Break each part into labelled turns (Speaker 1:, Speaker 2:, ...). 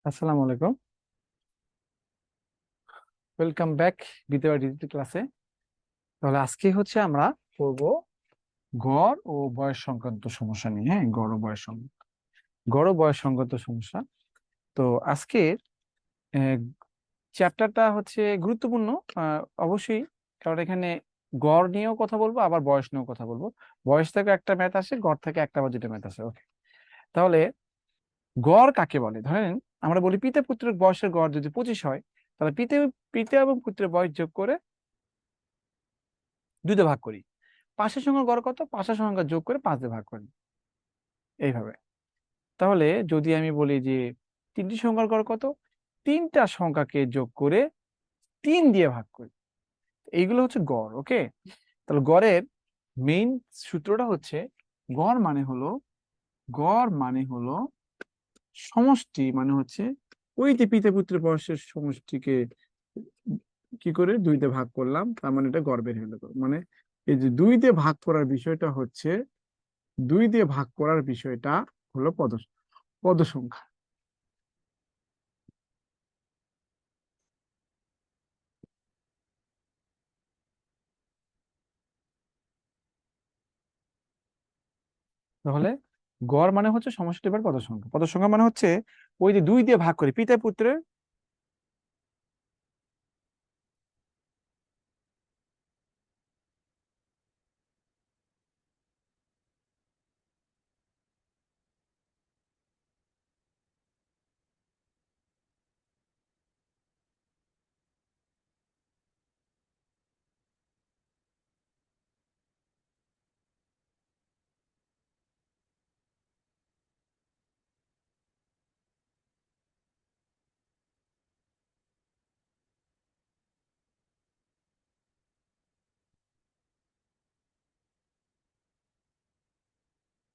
Speaker 1: আসসালামু আলাইকুম। Welcome back বিদ্যা ডিজিটাল ক্লাসে। তাহলে আজকে হচ্ছে আমরা পড়ব গড় ও বয়স সংক্রান্ত সমস্যা নিয়ে। হ্যাঁ, গড় ও বয়স সংক্রান্ত সমস্যা। তো আজকের চ্যাপ্টারটা হচ্ছে গুরুত্বপূর্ণ, অবশ্যই। কারণ এখানে গড় নিয়েও কথা বলবো, আবার বয়স নিয়েও কথা বলবো। বয়স থেকে একটা ম্যাথ আসে, গড় থেকে একটা বা দুটো ম্যাথ আসে। ওকে, তাহলে গড় কাকে বলে? ধরেন আমরা বলি পিতা পুত্রের বয়সের গড় যদি 25 হয়, তাহলে পিতা পিতা এবং পুত্রের বয়স যোগ করে দুইটা ভাগ করি। পাশের সংখ্যার গড় কত? পাশের সংখ্যা যোগ করে 5 দিয়ে ভাগ করি, এইভাবে। তাহলে যদি আমি বলি যে তিনটি সংখ্যার গড় কত, তিনটা সংখ্যাকে যোগ করে 3 দিয়ে ভাগ করি, এইগুলো হচ্ছে গড়। ওকে, তাহলে গড়ের মেইন সূত্রটা হচ্ছে গড় মানে হলো গড় মানে হলো সমষ্টি, মানে হচ্ছে ওই যে পিতা পুত্রের বয়সের সমষ্টিকে কি করে 2 দিয়ে ভাগ করলাম, তার মানে এটা গড় বের হলো। মানে এই যে 2 দিয়ে ভাগ করার বিষয়টা হচ্ছে 2 দিয়ে ভাগ করার বিষয়টা হলো পদ সংখ্যা। তাহলে গড় মানে হচ্ছে সমষ্টি এবার পদ সংখ্যা। পদ সংখ্যা মানে হচ্ছে ওই যে 2 দিয়ে ভাগ করি পিতা পুত্রের,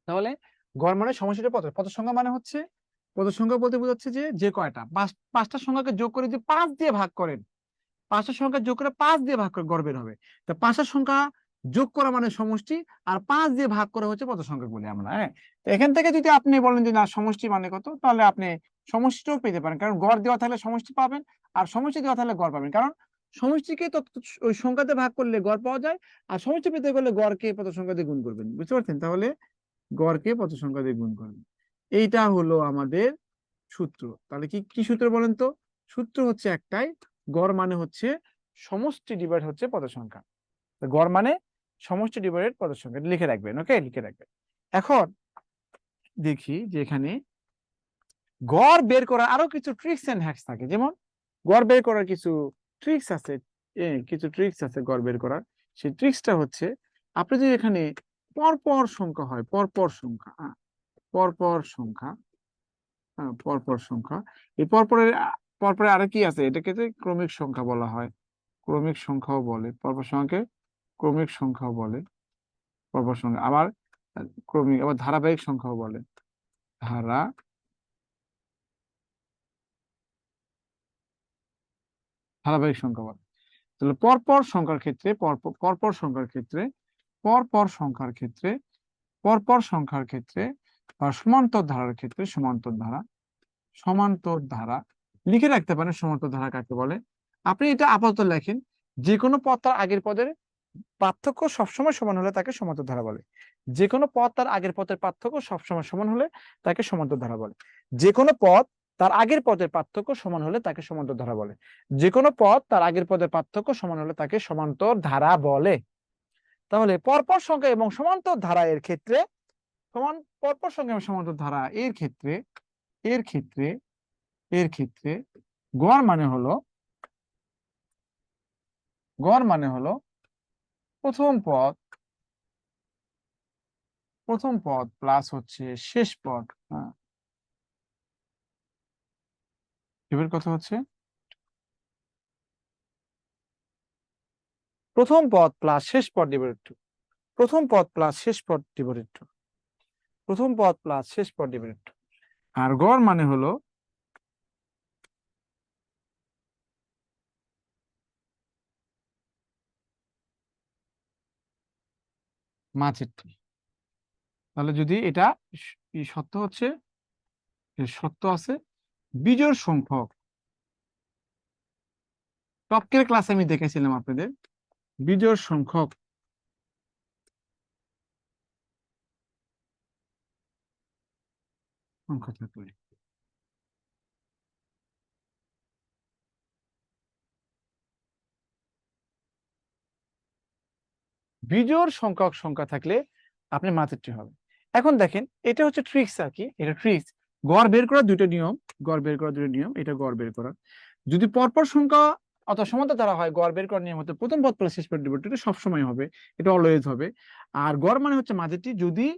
Speaker 1: তাহলে গড় মানে সমষ্টিটা পদ। পদ সংখ্যা মানে হচ্ছে, পদ সংখ্যা বলতে বোঝাচ্ছে যে যে কয়টা পাঁচটা সংখ্যাকে যোগ করে যে 5 দিয়ে ভাগ করেন, পাঁচটা সংখ্যা যোগ করে 5 দিয়ে ভাগ করে গড় বের হবে। তা পাঁচটা সংখ্যা যোগ করা মানে সমষ্টি, আর 5 দিয়ে ভাগ করা হচ্ছে পদ সংখ্যা বলি আমরা। হ্যাঁ, তো এখান থেকে যদি আপনি বলেন যে না সমষ্টি মানে কত, তাহলে আপনি সমষ্টিও পেতে পারেন, কারণ গড় দেওয়া থাকলে সমষ্টি পাবেন, আর সমষ্টি দেওয়া থাকলে গড় পাবেন। কারণ সমষ্টিকে তো ওই সংখ্যাতে ভাগ করলে গড় পাওয়া যায়, আর সমষ্টি পেতে গেলে গড়কে পদ সংখ্যা দিয়ে গুণ করবেন। বুঝতে পারছেন? তাহলে গড়কে পদ সংখ্যা দিয়ে গুণ করবেন। এইটা হলো আমাদের সূত্র। তাহলে কি কি সূত্র বলেন তো? সূত্র হচ্ছে একটাই, গড় মানে হচ্ছে সমষ্টি ডিভাইড হচ্ছে পদ সংখ্যা। তো গড় মানে সমষ্টি ডিভাইডেড পদ সংখ্যা, এটা লিখে রাখবেন। ওকে, লিখে রাখবেন। এখন দেখি যে এখানে গড় বের করার আরো কিছু ট্রিক্স এন্ড হ্যাকস থাকে। যেমন গড় বের করার কিছু ট্রিক্স আছে, কিছু ট্রিক্স আছে গড় বের করার। সেই ট্রিক্সটা হচ্ছে, আপনি যদি এখানে পরপর সংখ্যা হয়, পরপর সংখ্যা, পরপর সংখ্যা, পরপর সংখ্যা, এই পরপরের পরপরে আরো কি আছে, এটাকে যে ক্রমিক সংখ্যা বলা হয়, ক্রমিক সংখ্যাও বলে পরপর সংখ্যাকে, ক্রমিক সংখ্যাও বলে পরপর সংখ্যা, আবার ক্রমিক, আবার ধারাবাহিক সংখ্যাও বলে, ধারা ধারাবাহিক সংখ্যা বলে। তাহলে পরপর সংখ্যার ক্ষেত্রে, পরপর সংখ্যার ক্ষেত্রে, পরপর সংখ্যার ক্ষেত্রে, পরপর সংখ্যার ক্ষেত্রে, বা সমান্তর ধারার ক্ষেত্রে, সমান্তর ধারা, সমান্তর ধারা লিখে রাখতে পারেন। সমান্তর ধারা কাকে বলে? আপনি এটা আপাতত লেখেন, যে কোনো পদ তার আগের পদের পার্থক্য সবসময় সমান হলে তাকে সমান্তর ধারা বলে। যে কোনো পদ তার আগের পদের পার্থক্য সবসময় সমান হলে তাকে সমান্তর ধারা বলে। যে কোনো পদ তার আগের পদের পার্থক্য সমান হলে তাকে সমান্তর ধারা বলে। যে কোনো পদ তার আগের পদের পার্থক্য সমান হলে তাকে সমান্তর ধারা বলে। তাহলে পরপর সংখ্যা এবং সমান্তর ধারা এর ক্ষেত্রে, পরপর সংখ্যা এবং সমান্তর ধারা এর ক্ষেত্রে, এর ক্ষেত্রে এর ক্ষেত্রে গড় মানে হলো, গড় মানে হলো প্রথম পদ, প্রথম পদ প্লাস হচ্ছে শেষ পদ। হ্যাঁ, এবার কথা হচ্ছে প্রথম পদ প্লাস শেষ পদ ডিভাইডেড টু, প্রথম পদ প্লাস শেষ পদ ডিভাইডেড টু, প্রথম পদ প্লাস শেষ পদ ডিভাইডেড টু। আর গড় মানে হলো মাঝেরটি। তাহলে যদি এটা সত্য হচ্ছে, সত্য আছে, বিজোড় সংখ্যক, টপকের ক্লাসে আমি দেখেছিলাম আপনাদের, বিজোড় সংখ্যক সংখ্যা থাকলে বিজোড় সংখ্যক সংখ্যা থাকলে আপনি মাত্রাটি হবে। এখন দেখেন এটা হচ্ছে ট্রিক্স আর কি, এটা ট্রিক্স। গড় বের করার দুটো নিয়ম, গড় বের করার দুটো নিয়ম, এটা গড় বের করার। যদি পরপর সংখ্যা অথবা সমান্তরাল দ্বারা হয়, গড় বের করার নিয়ম হচ্ছে প্রথম পদ প্লাস শেষ পদ ডিভাইডেড, এটা সবসময় হবে, এটা অলওয়েজ হবে। আর গড় মানে হচ্ছে মাঝেরটি, যদি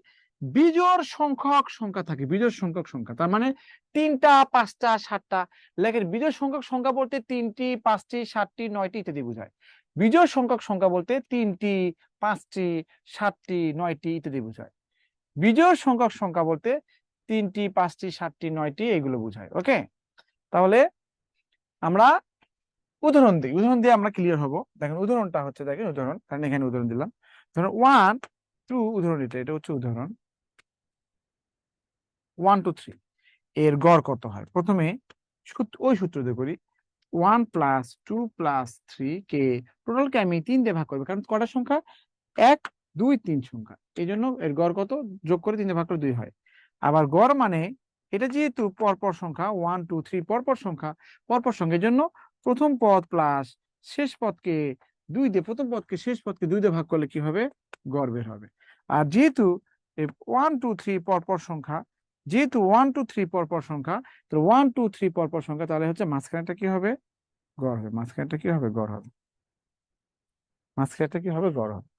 Speaker 1: বিজোড় সংখ্যক সংখ্যা থাকে, বিজোড় সংখ্যক সংখ্যা তার মানে 3টা 5টা 7টা। লেখেন বিজোড় সংখ্যক সংখ্যা বলতে 3টি 5টি 7টি 9টি ইত্যাদি বোঝায়। বিজোড় সংখ্যক সংখ্যা বলতে 3টি 5টি 7টি 9টি ইত্যাদি বোঝায়। বিজোড় সংখ্যক সংখ্যা বলতে 3টি 5টি 7টি 9টি এগুলো বোঝায়। ওকে, তাহলে আমরা উদাহরণ দিই, উদাহরণ দিয়ে আমরা ক্লিয়ার হব। দেখেন উদাহরণটা হচ্ছে, দেখেন উদাহরণ, কারণ এখানে উদাহরণ দিলাম। ধরুন 1 2, উদাহরণ এটা হচ্ছে উদাহরণ 1 2 3 এর গড় কত হয়। প্রথমে ওই সূত্র দিয়ে করি, 1 + 2 + 3 কে টোটালকে আমি 3 দিয়ে ভাগ করবো, কারণ কটা সংখ্যা, 1 2 3 সংখ্যা, এই জন্য এর গড় কত, যোগ করে 3 দিয়ে ভাগ করে 2 হয়। আবার গড় মানে এটা যেহেতু পরপর সংখ্যা 1 2 3 পরপর সংখ্যা, পরপর সংখ্যার জন্য প্রথম পদ প্লাস শেষ পদকে 2 দিয়ে, প্রথম পদকে শেষ পদকে 2 দিয়ে ভাগ করলে কি হবে, গড় বের হবে। আর যেহেতু 1 2 3 পরপর সংখ্যা, যেহেতু 1 2 3 পরপর সংখ্যা, তো 1 2 3 পরপর সংখ্যা, তাহলে হচ্ছে মাঝখানেটা কি হবে, গড় হবে। মাঝখানেটা কি হবে, গড় হবে। মাঝখানেটা কি হবে, গড় হবে।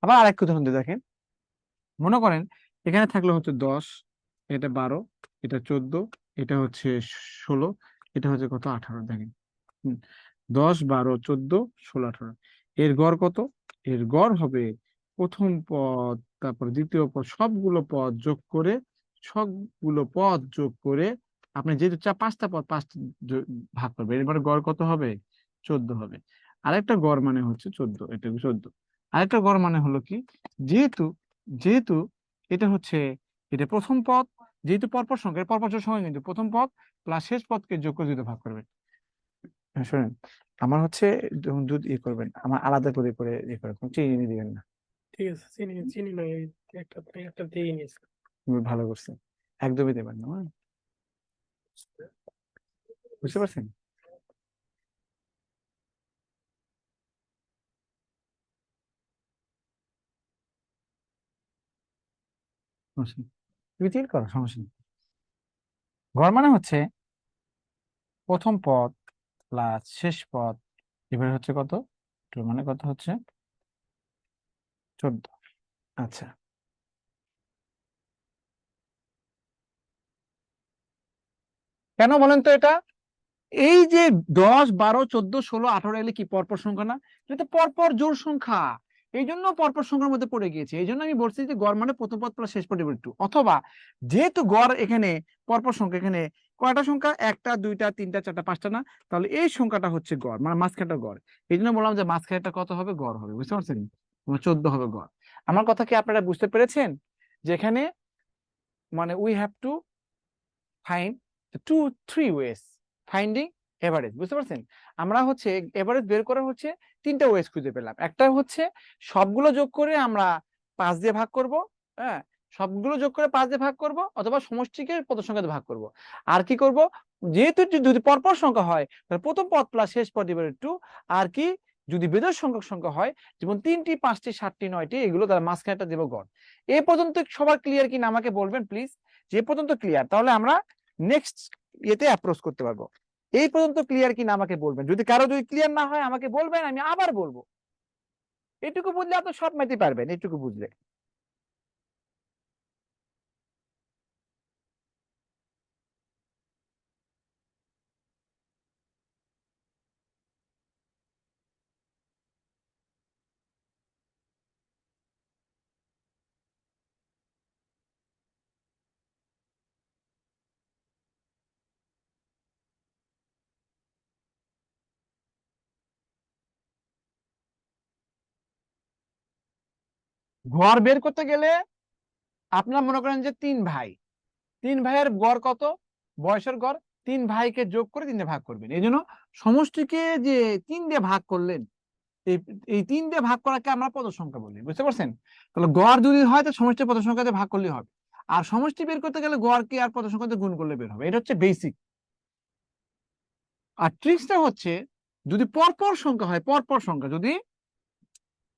Speaker 1: আবার আরেকটা উদাহরণ দিয়ে দেখেন, মনে করেন এখানে থাকলো হচ্ছে 10, এটা 12, এটা 14, এটা হচ্ছে 16, এটা হচ্ছে কত, 18। দেখেন, হুম, 10 12 14 16 18 এর গড় কত, এর গড় হবে প্রথম পদ, তারপর দ্বিতীয় পদ, সবগুলো পদ যোগ করে, সবগুলো পদ যোগ করে আপনি যেহেতু 5টা পদ 5টা ভাগ করবে, এবারে গড় কত হবে, 14 হবে। আরেকটা গড় মানে হচ্ছে 14, এটা 14। আরেকটা গড় মানে হলো কি, যেহেতু যেহেতু এটা হচ্ছে, এটা প্রথম পদ, যেহেতু পরপর সংখ্যা, পরপর সংখ্যা কিন্তু প্রথম পদ প্লাস শেষ পদকে যোগ করে দিতে ভাগ করবে। হ্যাঁ, শোনেন, আমার হচ্ছে যখন দুধ ইয়ে করবেন, আমার আলাদা করে করে ইয়ে করে চিনি দিবেন না।
Speaker 2: ঠিক আছে, চিনি চিনি নয়, একটা একটা দিয়ে নিয়েছি।
Speaker 1: ভালো করছেন, একদমই দেবেন না, হ্যাঁ? বুঝতে পারছেন? সমস্যা নেই। তুমি তিল করো, সমস্যা নেই। গড় মানে হচ্ছে প্রথম পদ প্লাস শেষ পদ, এবারে হচ্ছে কত, মানে কত হচ্ছে 14। আচ্ছা, কেন বলেন তো এটা, এই যে 10 12 14 16 18 এলে কি পরপর সংখ্যা না, এটা তো পরপর জোড় সংখ্যা, এই জন্য পরপর সংখ্যার মধ্যে পড়ে গিয়েছে। এই জন্য আমি বলছি যে গড় মানে প্রথম পদ প্লাস শেষ পদ ডিভাইড 2, অথবা যেহেতু গড় এখানে পরপর সংখ্যা, এখানে কয়টা সংখ্যা, 1টা 2টা 3টা 4টা 5টা না, তাহলে এই সংখ্যাটা হচ্ছে গড়, মানে মাঝখানটা গড়। এই জন্য বললাম যে মাঝখানটা কত হবে, গড় হবে। বুঝতে পারছেন, 14 হবে গড়। আমার কথা কি আপনারা বুঝতে পেরেছেন, যেখানে মানে we have to find two three ways finding average. বুঝতে পারছেন, আমরা হচ্ছে এভারেজ বের করা হচ্ছে 3টা ওয়েস খুঁজে পেলাম। একটা হচ্ছে সবগুলো যোগ করে আমরা 5 দিয়ে ভাগ করব, হ্যাঁ, সবগুলো যোগ করে 5 দিয়ে ভাগ করব, অথবা সমষ্টিকে পদ সংখ্যা দিয়ে ভাগ করব। আর কি করব, যেহেতু যদি পরপর সংখ্যা হয় তাহলে প্রথম পদ প্লাস শেষ পদ ডিভাইডেড 2। আর কি, যদি বেজোড় সংখ্যক সংখ্যা হয়, যেমন 3টি 5টি 7টি 9টি, এগুলো তার মাঝখানেটা দেব গড়। এ পর্যন্ত সবার ক্লিয়ার কিনা আমাকে বলবেন প্লিজ। যে পর্যন্ত ক্লিয়ার, তাহলে আমরা নেক্সট ইয়েতে অ্যাপ্রোচ করতে পারবো। এই পর্যন্ত ক্লিয়ার কিনা আমাকে বলবেন। যদি কারো যদি ক্লিয়ার না হয় আমাকে বলবেন, আমি আবার বলবো। এটুকু বুঝলে আপনি সব ম্যাথই পারবেন, এটুকু বুঝলে। ঘর বের করতে গেলে আপনারা মনে করেন যে 3 ভাই, 3 ভাইয়ের গড় কত, বয়সের গড়, 3 ভাইকে যোগ করে 3 দিয়ে ভাগ করবেন। এই জন্য সমষ্টিকে যে 3 দিয়ে ভাগ করলেন, এই এই 3 দিয়ে ভাগ করাকে আমরা পদ সংখ্যা বলি, বুঝতে পারছেন? তাহলে গড় যদি হয় তো সমষ্টি পদ সংখ্যা দিয়ে ভাগ করলে হবে। আর সমষ্টি বের করতে গেলে গড়কে আর পদ সংখ্যা দিয়ে গুণ করলে বের হবে। এটা হচ্ছে বেসিক। আর ট্রিক্সটা হচ্ছে, যদি পরপর সংখ্যা হয়, পরপর সংখ্যা যদি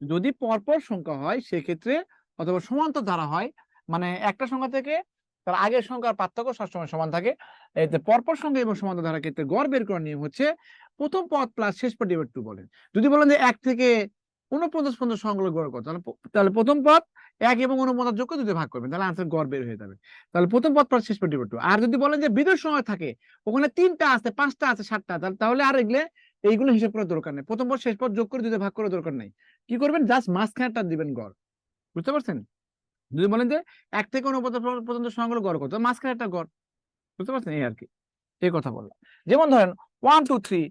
Speaker 1: যদি পরপর সংখ্যা হয় সেক্ষেত্রে, অথবা সমান্তর ধারা হয়, মানে একটা সংখ্যা থেকে তার আগের সংখ্যার পার্থক্য সবসময় সমান থাকে, এতে পরপর সংখ্যা এবং সমান্তর ধারার ক্ষেত্রে গড় বের করার নিয়ম হচ্ছে প্রথম পদ প্লাস শেষ পদ ডিভাইড 2 বলেন। যদি বলেন যে 1 থেকে 49 পর্যন্ত সংখ্যাগুলো গড় কত, তাহলে প্রথম পদ 1 এবং 49 যোগ করে 2 দিয়ে ভাগ করবেন, তাহলে আনসার গড় বের হয়ে যাবে। তাহলে প্রথম পদ প্লাস শেষ পদ ডিভাইড 2। আর যদি বলেন যে বিজোড় সংখ্যা থাকে, ওখানে 3টা আছে, 5টা আছে, 7টা, তাহলে আর এগুলো এইগুলো হিসাব করার দরকার নেই। প্রথম পদ শেষ পদ যোগ করে 2 দিয়ে ভাগ করার দরকার নেই। কি করবেন, জাস্ট মাঝখানেরটা দিবেন গড়, বুঝতে পারছেন? যদি বলেন যে 1 থেকে 49 পর্যন্ত সংখ্যাগুলো গড় কত, মাঝখানে একটা গড়, বুঝতে পারছেন? এই আর কি, এই কথা বললাম। যেমন ধরেন 1 2 3,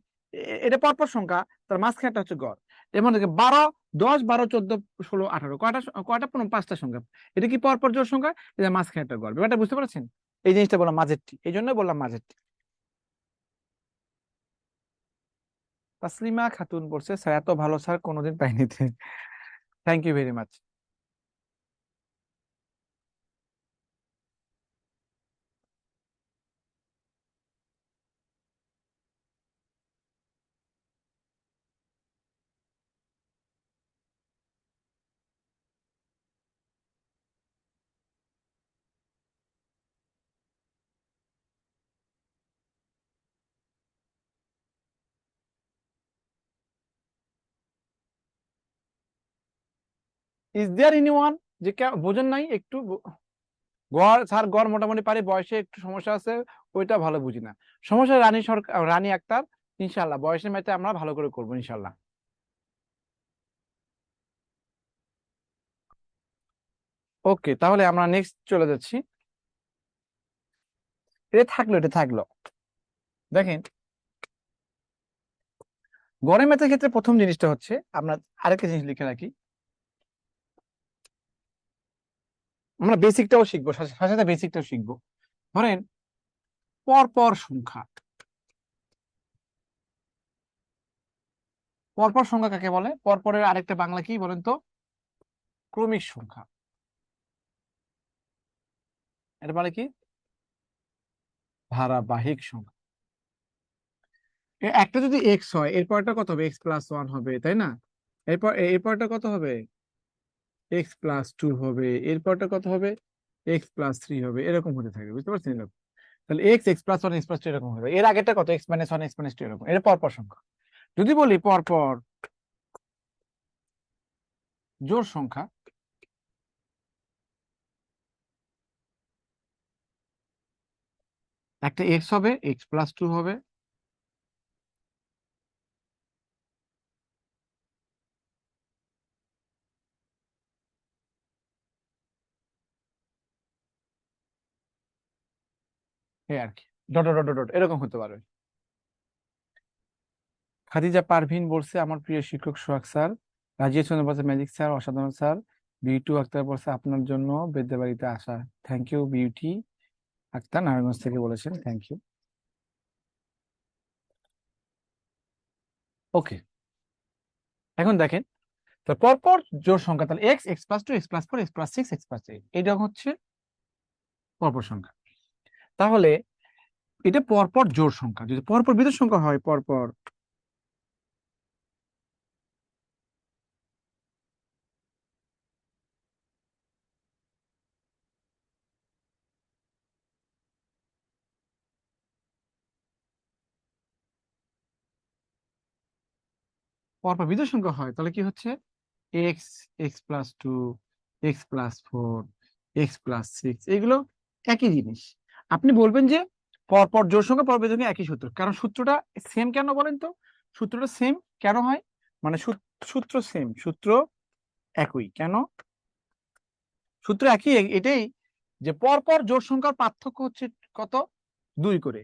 Speaker 1: এটা পরপর সংখ্যা, তার মাঝখানেটা হচ্ছে গড়। যেমন 12 10 12 14 16 18, কয়টা কয়টা 5টা সংখ্যা, এটা কি পরপর জোড় সংখ্যা, এটা মাঝখানে একটা গড়। ব্যাপারটা বুঝতে পারছেন? এই জিনিসটা বললাম মাঝেরটি, এই জন্য বললাম মাঝেরটি। তাসলিমা খাতুন বলছে, স্যার এত ভালো স্যার কোনোদিন পাইনি। Thank you very much. Is there anyone, যে বোঝেন নাই একটু? গড় স্যার, গড় মোটামুটি পারি, বয়সে একটু সমস্যা আছে, ওইটা ভালো বুঝি না। সমস্যা রানী সরকার, রানী আক্তার, ইনশাল্লাহ বয়সের ম্যাথে আমরা ভালো করে করবো ইনশাল্লাহ। ওকে, তাহলে আমরা নেক্সট চলে যাচ্ছি। এটা থাকলো। দেখেন, গড়ের ম্যাথের ক্ষেত্রে প্রথম জিনিসটা হচ্ছে, আমরা আরেকটা জিনিস লিখে রাখি, আমরা বেসিকটাও শিখবো, সাথে সাথে বেসিকটাও শিখবো। ধরেন পরপর সংখ্যা, পরপর সংখ্যা কাকে বলে? পরপরের আরেকটা বাংলা কি বলেন তো? ক্রমিক সংখ্যা। এটা বলে কি? ধারাবাহিক সংখ্যা। একটা যদি এক্স হয়, এরপরটা কত হবে? এক্স প্লাস ওয়ান হবে, তাই না? এরপরটা কত হবে? এক্স প্লাস টু হবে। এরপরটা কত হবে? এক্স প্লাস থ্রি হবে। এরকম হতে থাকবে, বুঝতে পারছেন? এরকম। তাহলে x x plus one x plus two এরকম হবে। এর আগেরটা কত? X minus one x minus two, এরকম। এটা পরপর সংখ্যা। যদি বলি পরপর জোড় সংখ্যা, একটা এক্স হবে, এক্স প্লাস টু হবে, এই আর কি, ডট ডট ডট ডট এরকম হতে পারবে। খাদিজা পারভিন বলছে, আমার প্রিয় শিক্ষক সোহাগ স্যার। রাজিয়া চন্দ্র বলছে, ম্যাজিক স্যার অসাধারণ স্যার। বিউটি আক্তার বলছে, আপনার জন্য বেদ্যাবাড়িতে আসা। থ্যাংক ইউ বিউটি আক্তার, নারায়ণগঞ্জ থেকে বলেছেন, থ্যাংক ইউ। ওকে, এখন দেখেন, তো পরপর জোড় সংখ্যা, তাহলে x, x plus two, x plus four, x plus six, x plus eight, এটা হচ্ছে পরপর সংখ্যা। তাহলে এটা পরপর জোড় সংখ্যা। যদি পরপর বিজোড় সংখ্যা হয়, পরপর পরপর বিজোড় সংখ্যা হয়, তাহলে কি হচ্ছে x, x plus two, x plus four, x plus six, এগুলো একই জিনিস। আপনি বলবেন যে পরপর জোড় সংখ্যা পরপর বিজোড় সংখ্যা একই সূত্র, কারণ সূত্রটা সেম কেন বলেন তো? সূত্রটা সেম কেন হয়? মানে সূত্র সেম, সূত্র একই কেন? সূত্র একই এটাই যে পরপর জোড় সংখ্যার পার্থক্য হচ্ছে কত? 2 করে।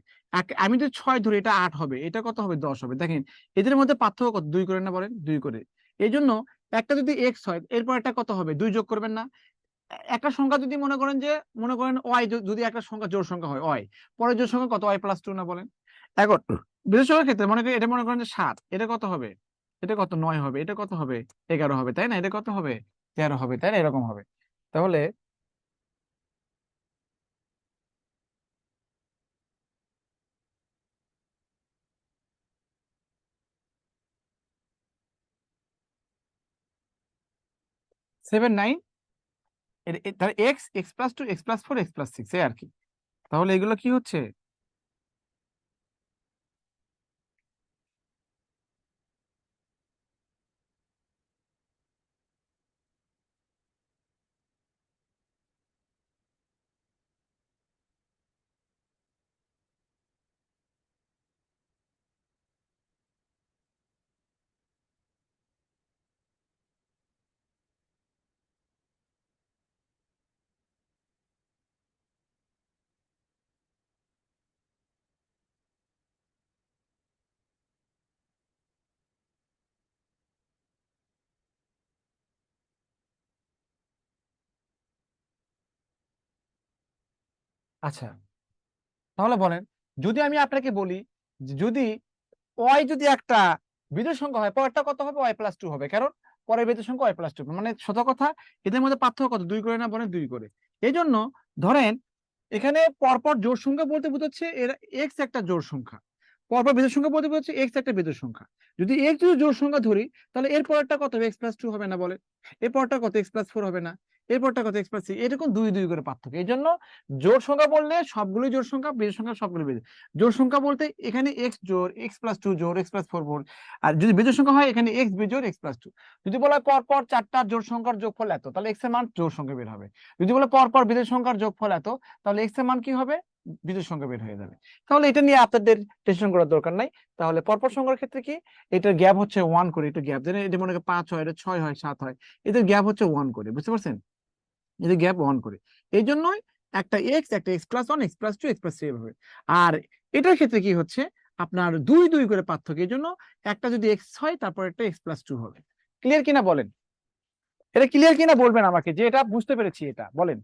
Speaker 1: আমি যদি 6 ধরি, এটা 8 হবে, এটা কত হবে? 10 হবে। দেখেন এদের মধ্যে পার্থক্য কত? 2 করে না বলেন? 2 করে। এই জন্য একটা যদি এক্স হয়, এরপর একটা কত হবে? 2 যোগ করবেন না? একটা সংখ্যা যদি মনে করেন যে, মনে করেন ওয়াই, যদি একটা সংখ্যা জোড় সংখ্যা হয় ওয়াই, পরের জোড় সংখ্যা কত? ওয়াই প্লাস টু না বলেন? এখন বিজোড় সংখ্যার ক্ষেত্রে মনে করেন, এটা মনে করেন যে 7, এটা কত হবে? এটা কত? 9 হবে। এটা কত হবে? 11 হবে, তাই না? এটা কত হবে? 13 হবে, তাই না? এরকম হবে। তাহলে 7 9, তাহলে x, x plus two, x plus four, x plus six, এই আর কি। তাহলে এগুলো কি হচ্ছে? আচ্ছা, তাহলে বলেন, যদি আমি আপনাকে বলি যে যদি ওয়াই যদি একটা বিজোড় সংখ্যা হয়, পরেরটা কত হবে? ওয়াই প্লাস টু হবে, কারণ পরের বিজোড় সংখ্যা ওয়াই প্লাস টু, মানে শত কথা এদের মধ্যে পার্থক্য কত? 2 করে না বলেন? 2 করে। এই জন্য ধরেন এখানে পরপর জোড় সংখ্যা বলতে বোঝাচ্ছে এর এক্স একটা জোড় সংখ্যা, পরপর বিজোড় সংখ্যা বলতে বোঝাচ্ছে এক্স একটা বিজোড় সংখ্যা। যদি এক্স যদি জোড় সংখ্যা ধরি, তাহলে এর পরেরটা কত হবে? এক্স প্লাস টু হবে না বলে? এর পরটা কত? এক্স প্লাস ফোর হবে না? এরপরটা কত? X plus six. এরকম 2 2 করে পার্থক্য। এই জন্য জোড় সংখ্যা বললে সবগুলোই জোড় সংখ্যা, বিজোড় সংখ্যা সবগুলো বিজোড়। জোড় সংখ্যা বলতে এখানে এক্স জোড়, এক্স প্লাস টু জোড়, এক্স প্লাস ফোর জোড়। আর যদি বিজোড় সংখ্যা হয়, এখানে এক্স বিজোড়, এক্স প্লাস টু। যদি বলা হয় পরপর চারটা জোড় সংখ্যার যোগফল এত, তাহলে এক্স এর মান জোড় সংখ্যা বের হবে। যদি বলে পরপর বিজোড় সংখ্যার যোগফল এত, তাহলে এক্স এর মান কি হবে? বিজোড় সংখ্যা বের হয়ে যাবে। তাহলে এটা নিয়ে আপনাদের টেনশন করার দরকার নাই। তাহলে পরপর সংখ্যার ক্ষেত্রে কি, এটার গ্যাপ হচ্ছে 1 করে। একটু গ্যাপ দেন, এটা মনে করেন 5 হয়, এটা 6 হয়, 7 হয়, এদের গ্যাপ হচ্ছে 1 করে। বুঝতে পারছেন? এদের গ্যাপ 1 করে। এই জন্যই একটা এক্স, একটা x plus one, x plus two, x plus three হবে। আর এটার ক্ষেত্রে কি হচ্ছে, আপনার 2 2 করে পার্থক্য। এই জন্য একটা যদি এক্স হয়, তারপর একটা এক্স প্লাস টু হবে। ক্লিয়ার কিনা বলেন? এটা ক্লিয়ার কিনা বলবেন আমাকে, যে এটা বুঝতে পেরেছি, এটা বলেন।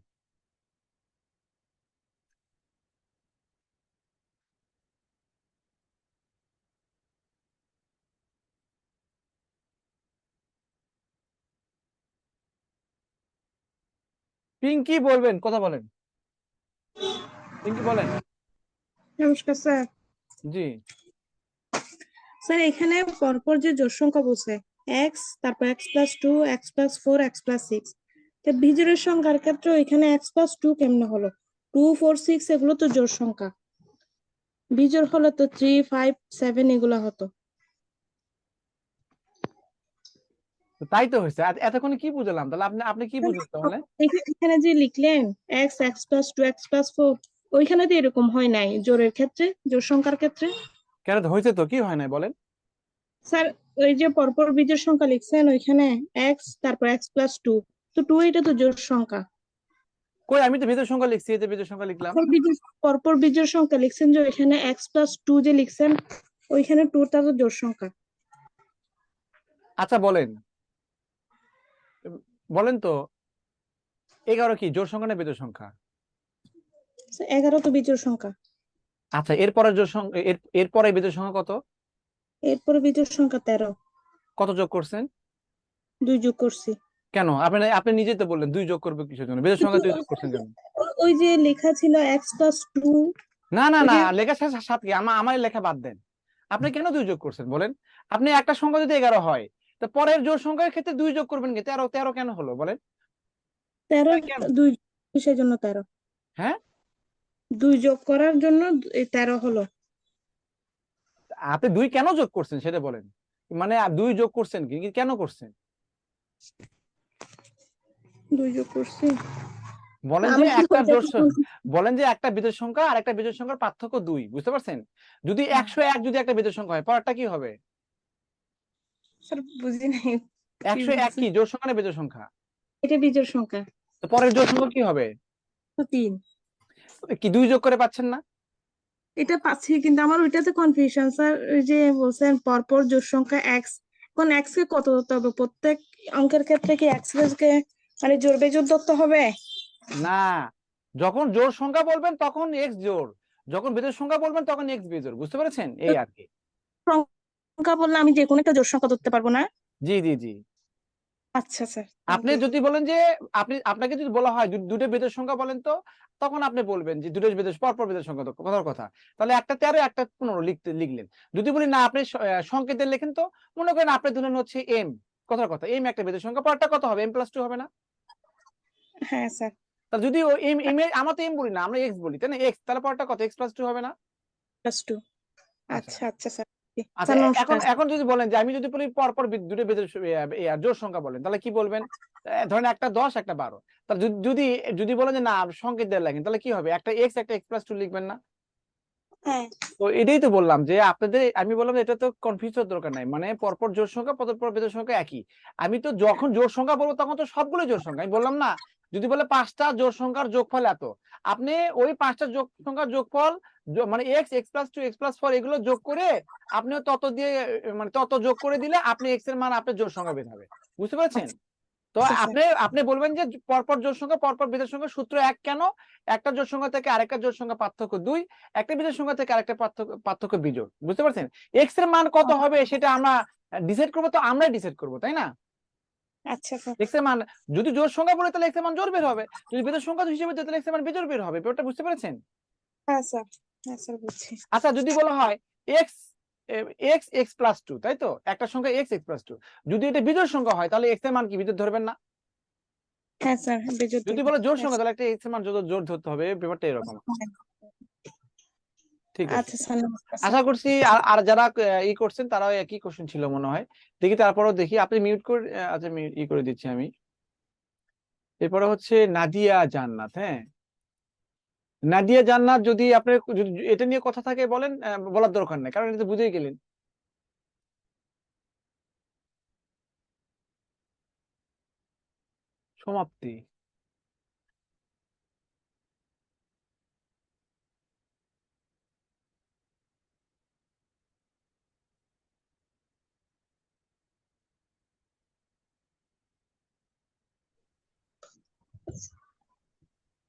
Speaker 1: পিঙ্কি বলবেন, কথা বলেন। পিঙ্কি বলেন।
Speaker 3: নমস্কার স্যার।
Speaker 1: জি।
Speaker 3: স্যার এখানে পরপর যে জোড় সংখ্যা বলছে এক্স, তারপর x plus two, x plus four, x plus six, তো বিজোড়ের সংখ্যার ক্ষেত্রে এখানে এক্স প্লাস টু কেমনে হলো? টু, ফোর, সিক্স এগুলো তো জোড় সংখ্যা, বিজোড় হলে তো থ্রি, ফাইভ, সেভেন এগুলা হতো।
Speaker 1: তো তাই তো হয়েছে। এতক্ষণে কি বুঝলাম তাহলে? আপনি আপনি কি বুঝলেন তাহলে?
Speaker 3: এখানে যে লিখলেন x, x plus two, x plus four, ওইখানে তো এরকম হয় নাই জোড়ের ক্ষেত্রে, জোড় সংখ্যার ক্ষেত্রে।
Speaker 1: কেন হয়েছে? তো কি হয় না বলেন?
Speaker 3: স্যার ওই যে পরপর বিজোড় সংখ্যা লিখছেন ওইখানে এক্স, তারপর এক্স প্লাস টু, তো টু এটা তো জোড় সংখ্যা।
Speaker 1: কই, আমি তো বিজোড় সংখ্যা লিখছি, এই যে বিজোড় সংখ্যা লিখলাম।
Speaker 3: পরপর বিজোড় সংখ্যা লিখছেন যে ওইখানে এক্স প্লাস টু যে লিখছেন, ওইখানে টু টা তো জোড় সংখ্যা।
Speaker 1: আচ্ছা বলেন, বলেন তো 11 কি জোড় সংখ্যা না বিজোড় সংখ্যা?
Speaker 3: 11 তো বিজোড় সংখ্যা।
Speaker 1: আচ্ছা, এরপরে জোড় সংখ্যা, এরপরে বিজোড় সংখ্যা কত?
Speaker 3: এরপরে বিজোড় সংখ্যা 13।
Speaker 1: কত যোগ করছেন?
Speaker 3: 2 যোগ করছি।
Speaker 1: কেন? আপনি আপনি নিজেই তো বললেন 2 যোগ করবে কিসের জন্য? বেজোড় সংখ্যা 2 যোগ করছেন কেন?
Speaker 3: ওই যে লেখা ছিল x + 2,
Speaker 1: না না
Speaker 3: ওই
Speaker 1: না,
Speaker 3: যে
Speaker 1: লেখার সাথে সাথে কি আমার লেখা বাদ দেন। আপনি কেন 2 যোগ করছেন বলেন? আপনি একটা সংখ্যা যদি 11 হয়, তো পরের জোড় সংখ্যার ক্ষেত্রে 2 যোগ করবেন কি? 13 13 কেন হলো বলেন?
Speaker 3: 13
Speaker 1: কেন?
Speaker 3: 2 কিসের জন্য 13?
Speaker 1: হ্যাঁ,
Speaker 3: 2 যোগ করার জন্য 13 হলো।
Speaker 1: আপনি 2 কেন যোগ করছেন সেটা বলেন। মানে 2 যোগ করছেন কি কেন করছেন?
Speaker 3: 2 যোগ করছি।
Speaker 1: বলেন যে
Speaker 3: আমি তো
Speaker 1: একটা
Speaker 3: ওইটা
Speaker 1: জোড়
Speaker 3: তখন
Speaker 1: বলেন যে একটা বিজোড় সংখ্যা আর একটা বিজোড় সংখ্যার পার্থক্য 2, বুঝতে পারছেন? যদি 101 যদি একটা বিজোড় সংখ্যা হয়, পরেরটা কি হবে?
Speaker 3: স্যার বুঝি নাই কি
Speaker 1: 101
Speaker 3: বলছে।
Speaker 1: কি জোড় সংখ্যা না বিজোড় সংখ্যা?
Speaker 3: এটা বিজোড় সংখ্যা।
Speaker 1: তো পরের জোড় সংখ্যা কি হবে?
Speaker 3: তো 3।
Speaker 1: কি 2 যোগ করে পাচ্ছেন না?
Speaker 3: এটা পাচ্ছি, কিন্তু আমার ওইটাতে কনফিউশন স্যার। ওই যে বলছেন পরপর জোড় সংখ্যা x, কোন x কে কত ধরতে হবে? প্রত্যেক অঙ্কের ক্ষেত্রে কি x কে মানে জোড় বেজোড় ধরতে হবে?
Speaker 1: না, যখন জোড় সংখ্যা বলবেন তখন এক্স জোড়, যখন বিজোড় সংখ্যা বলবেন তখন এক্স বিজোড়, বুঝতে পেরেছেন? এই আর কি।
Speaker 3: সংখ্যা বললে আমি যে কোনো একটা জোড় সংখ্যা ধরতে পারবো না?
Speaker 1: জি জি জি।
Speaker 3: আচ্ছা স্যার, থ্যাংক
Speaker 1: আপনি
Speaker 3: ইউ।
Speaker 1: যদি বলেন যে আপনাকে যদি বলা হয় দুটো বিজোড় সংখ্যা বলেন, তো তখন আপনি বলবেন যে দুটো বিজোড় পরপর বিজোড় সংখ্যা, তো কথার কথা। তাহলে একটা 13 একটা 15 লিখলেন। যদি বলি না আপনি সংকেতের লেখেন, তো মনে করেন আপনি ধরেন হচ্ছে এম, কথার কথা, এম একটা বিজোড় সংখ্যা, পরটা কত হবে? m+2 হবে না?
Speaker 3: হ্যাঁ স্যার।
Speaker 1: তাহলে যদি ও এম এম আমরা তো এম বলি না, আমরা এক্স বলি, তাই না? এক্স, তাহলে পরটা কত? x+2 হবে না?
Speaker 3: +2।
Speaker 1: আচ্ছা
Speaker 3: আচ্ছা আচ্ছা স্যার।
Speaker 1: আচ্ছা,
Speaker 3: স্যার
Speaker 1: এখন
Speaker 3: নমস্কার।
Speaker 1: এখন যদি বলেন যে আমি যদি বলি পরপর দুটো বেজোড় জোড় সংখ্যা বলেন, তাহলে কি বলবেন? ধরেন একটা 10 একটা 12, তাহলে যদি যদি বলেন যে না সংকেত দিয়ে লেখেন, তাহলে কি হবে? একটা এক্স একটা x+2 লিখবেন না?
Speaker 3: হ্যাঁ
Speaker 1: তো এটাই তো বললাম যে আপনাদের, আমি বললাম যে এটা তো কনফিউজ হওয়ার দরকার নাই, মানে পরপর জোড় সংখ্যা পরপর বেজোড় সংখ্যা একই। আমি তো যখন জোড় সংখ্যা বলবো তখন তো সবগুলো জোড় সংখ্যা, আমি বললাম না? যদি বলে 5টা জোড় সংখ্যার যোগফল এত, আপনি ওই 5টা সংখ্যার যোগফল মানে x+2 x+4 এগুলো যোগ করে আপনিও তত দিয়ে মানে তত যোগ করে দিলে আপনি x এর মান আপনার জোড় সংখ্যা বের হবে, বুঝতে পেরেছেন? তো
Speaker 3: আচ্ছা স্যার।
Speaker 1: আপনি আপনি বলবেন যে পরপর জোড় সংখ্যা পরপর বিজোড় সংখ্যা সূত্র এক কেন? একটা জোড় সংখ্যা থেকে আরেকটা জোড় সংখ্যা পার্থক্য 2, একটা বিজোড় সংখ্যা থেকে আরেকটা পার্থক্য বিজোড়, বুঝতে পারছেন? এক্স এর মান কত হবে সেটা আমরা ডিসাইড করবো, তো আমরাই ডিসাইড করবো, তাই না?
Speaker 3: আচ্ছা স্যার।
Speaker 1: এক্স এর মান যদি জোড় সংখ্যা বলে তাহলে এক্স এর মান জোড় বের হবে, যদি বিজোড় সংখ্যা হিসেবে দেয় তাহলে এক্স এর মান বিজোড় বের হবে, ব্যাপারটা বুঝতে পেরেছেন?
Speaker 3: হ্যাঁ স্যার। হ্যাঁ স্যার বুঝছি।
Speaker 1: আচ্ছা, যদি বলা হয় এক্স এক্স x+2, তাই তো? একটা সংখ্যা x+2, যদি এটা বিজোড় সংখ্যা হয় তাহলে এক্স এর মান কি বিজোড় ধরবেন না?
Speaker 3: হ্যাঁ স্যার, বেজোড়
Speaker 1: যদি
Speaker 3: ধরবো।
Speaker 1: বলে জোড়
Speaker 3: হ্যাঁ
Speaker 1: সংখ্যা তাহলে একটা এক্স এর মান জোড় ধরতে হবে, ব্যাপারটা এরকম।
Speaker 3: স্যার।
Speaker 1: ঠিক আছে,
Speaker 3: আচ্ছা স্যার, নমস্কার স্যার।
Speaker 1: আশা করছি আর আর যারা ই করছেন তারাও একই কোশ্চেন ছিল মনে হয়। দেখি, তারপরেও দেখি, আপনি মিউট করে আচ্ছা ই করে দিচ্ছি আমি। এরপরে হচ্ছে নাদিয়া জান্নাত। হ্যাঁ, নাদিয়া জান্নাত, যদি আপনার যদি এটা নিয়ে কথা থাকে বলেন, বলার দরকার নেই, কারণ এটা তো বুঝেই গেলেন। সমাপ্তি।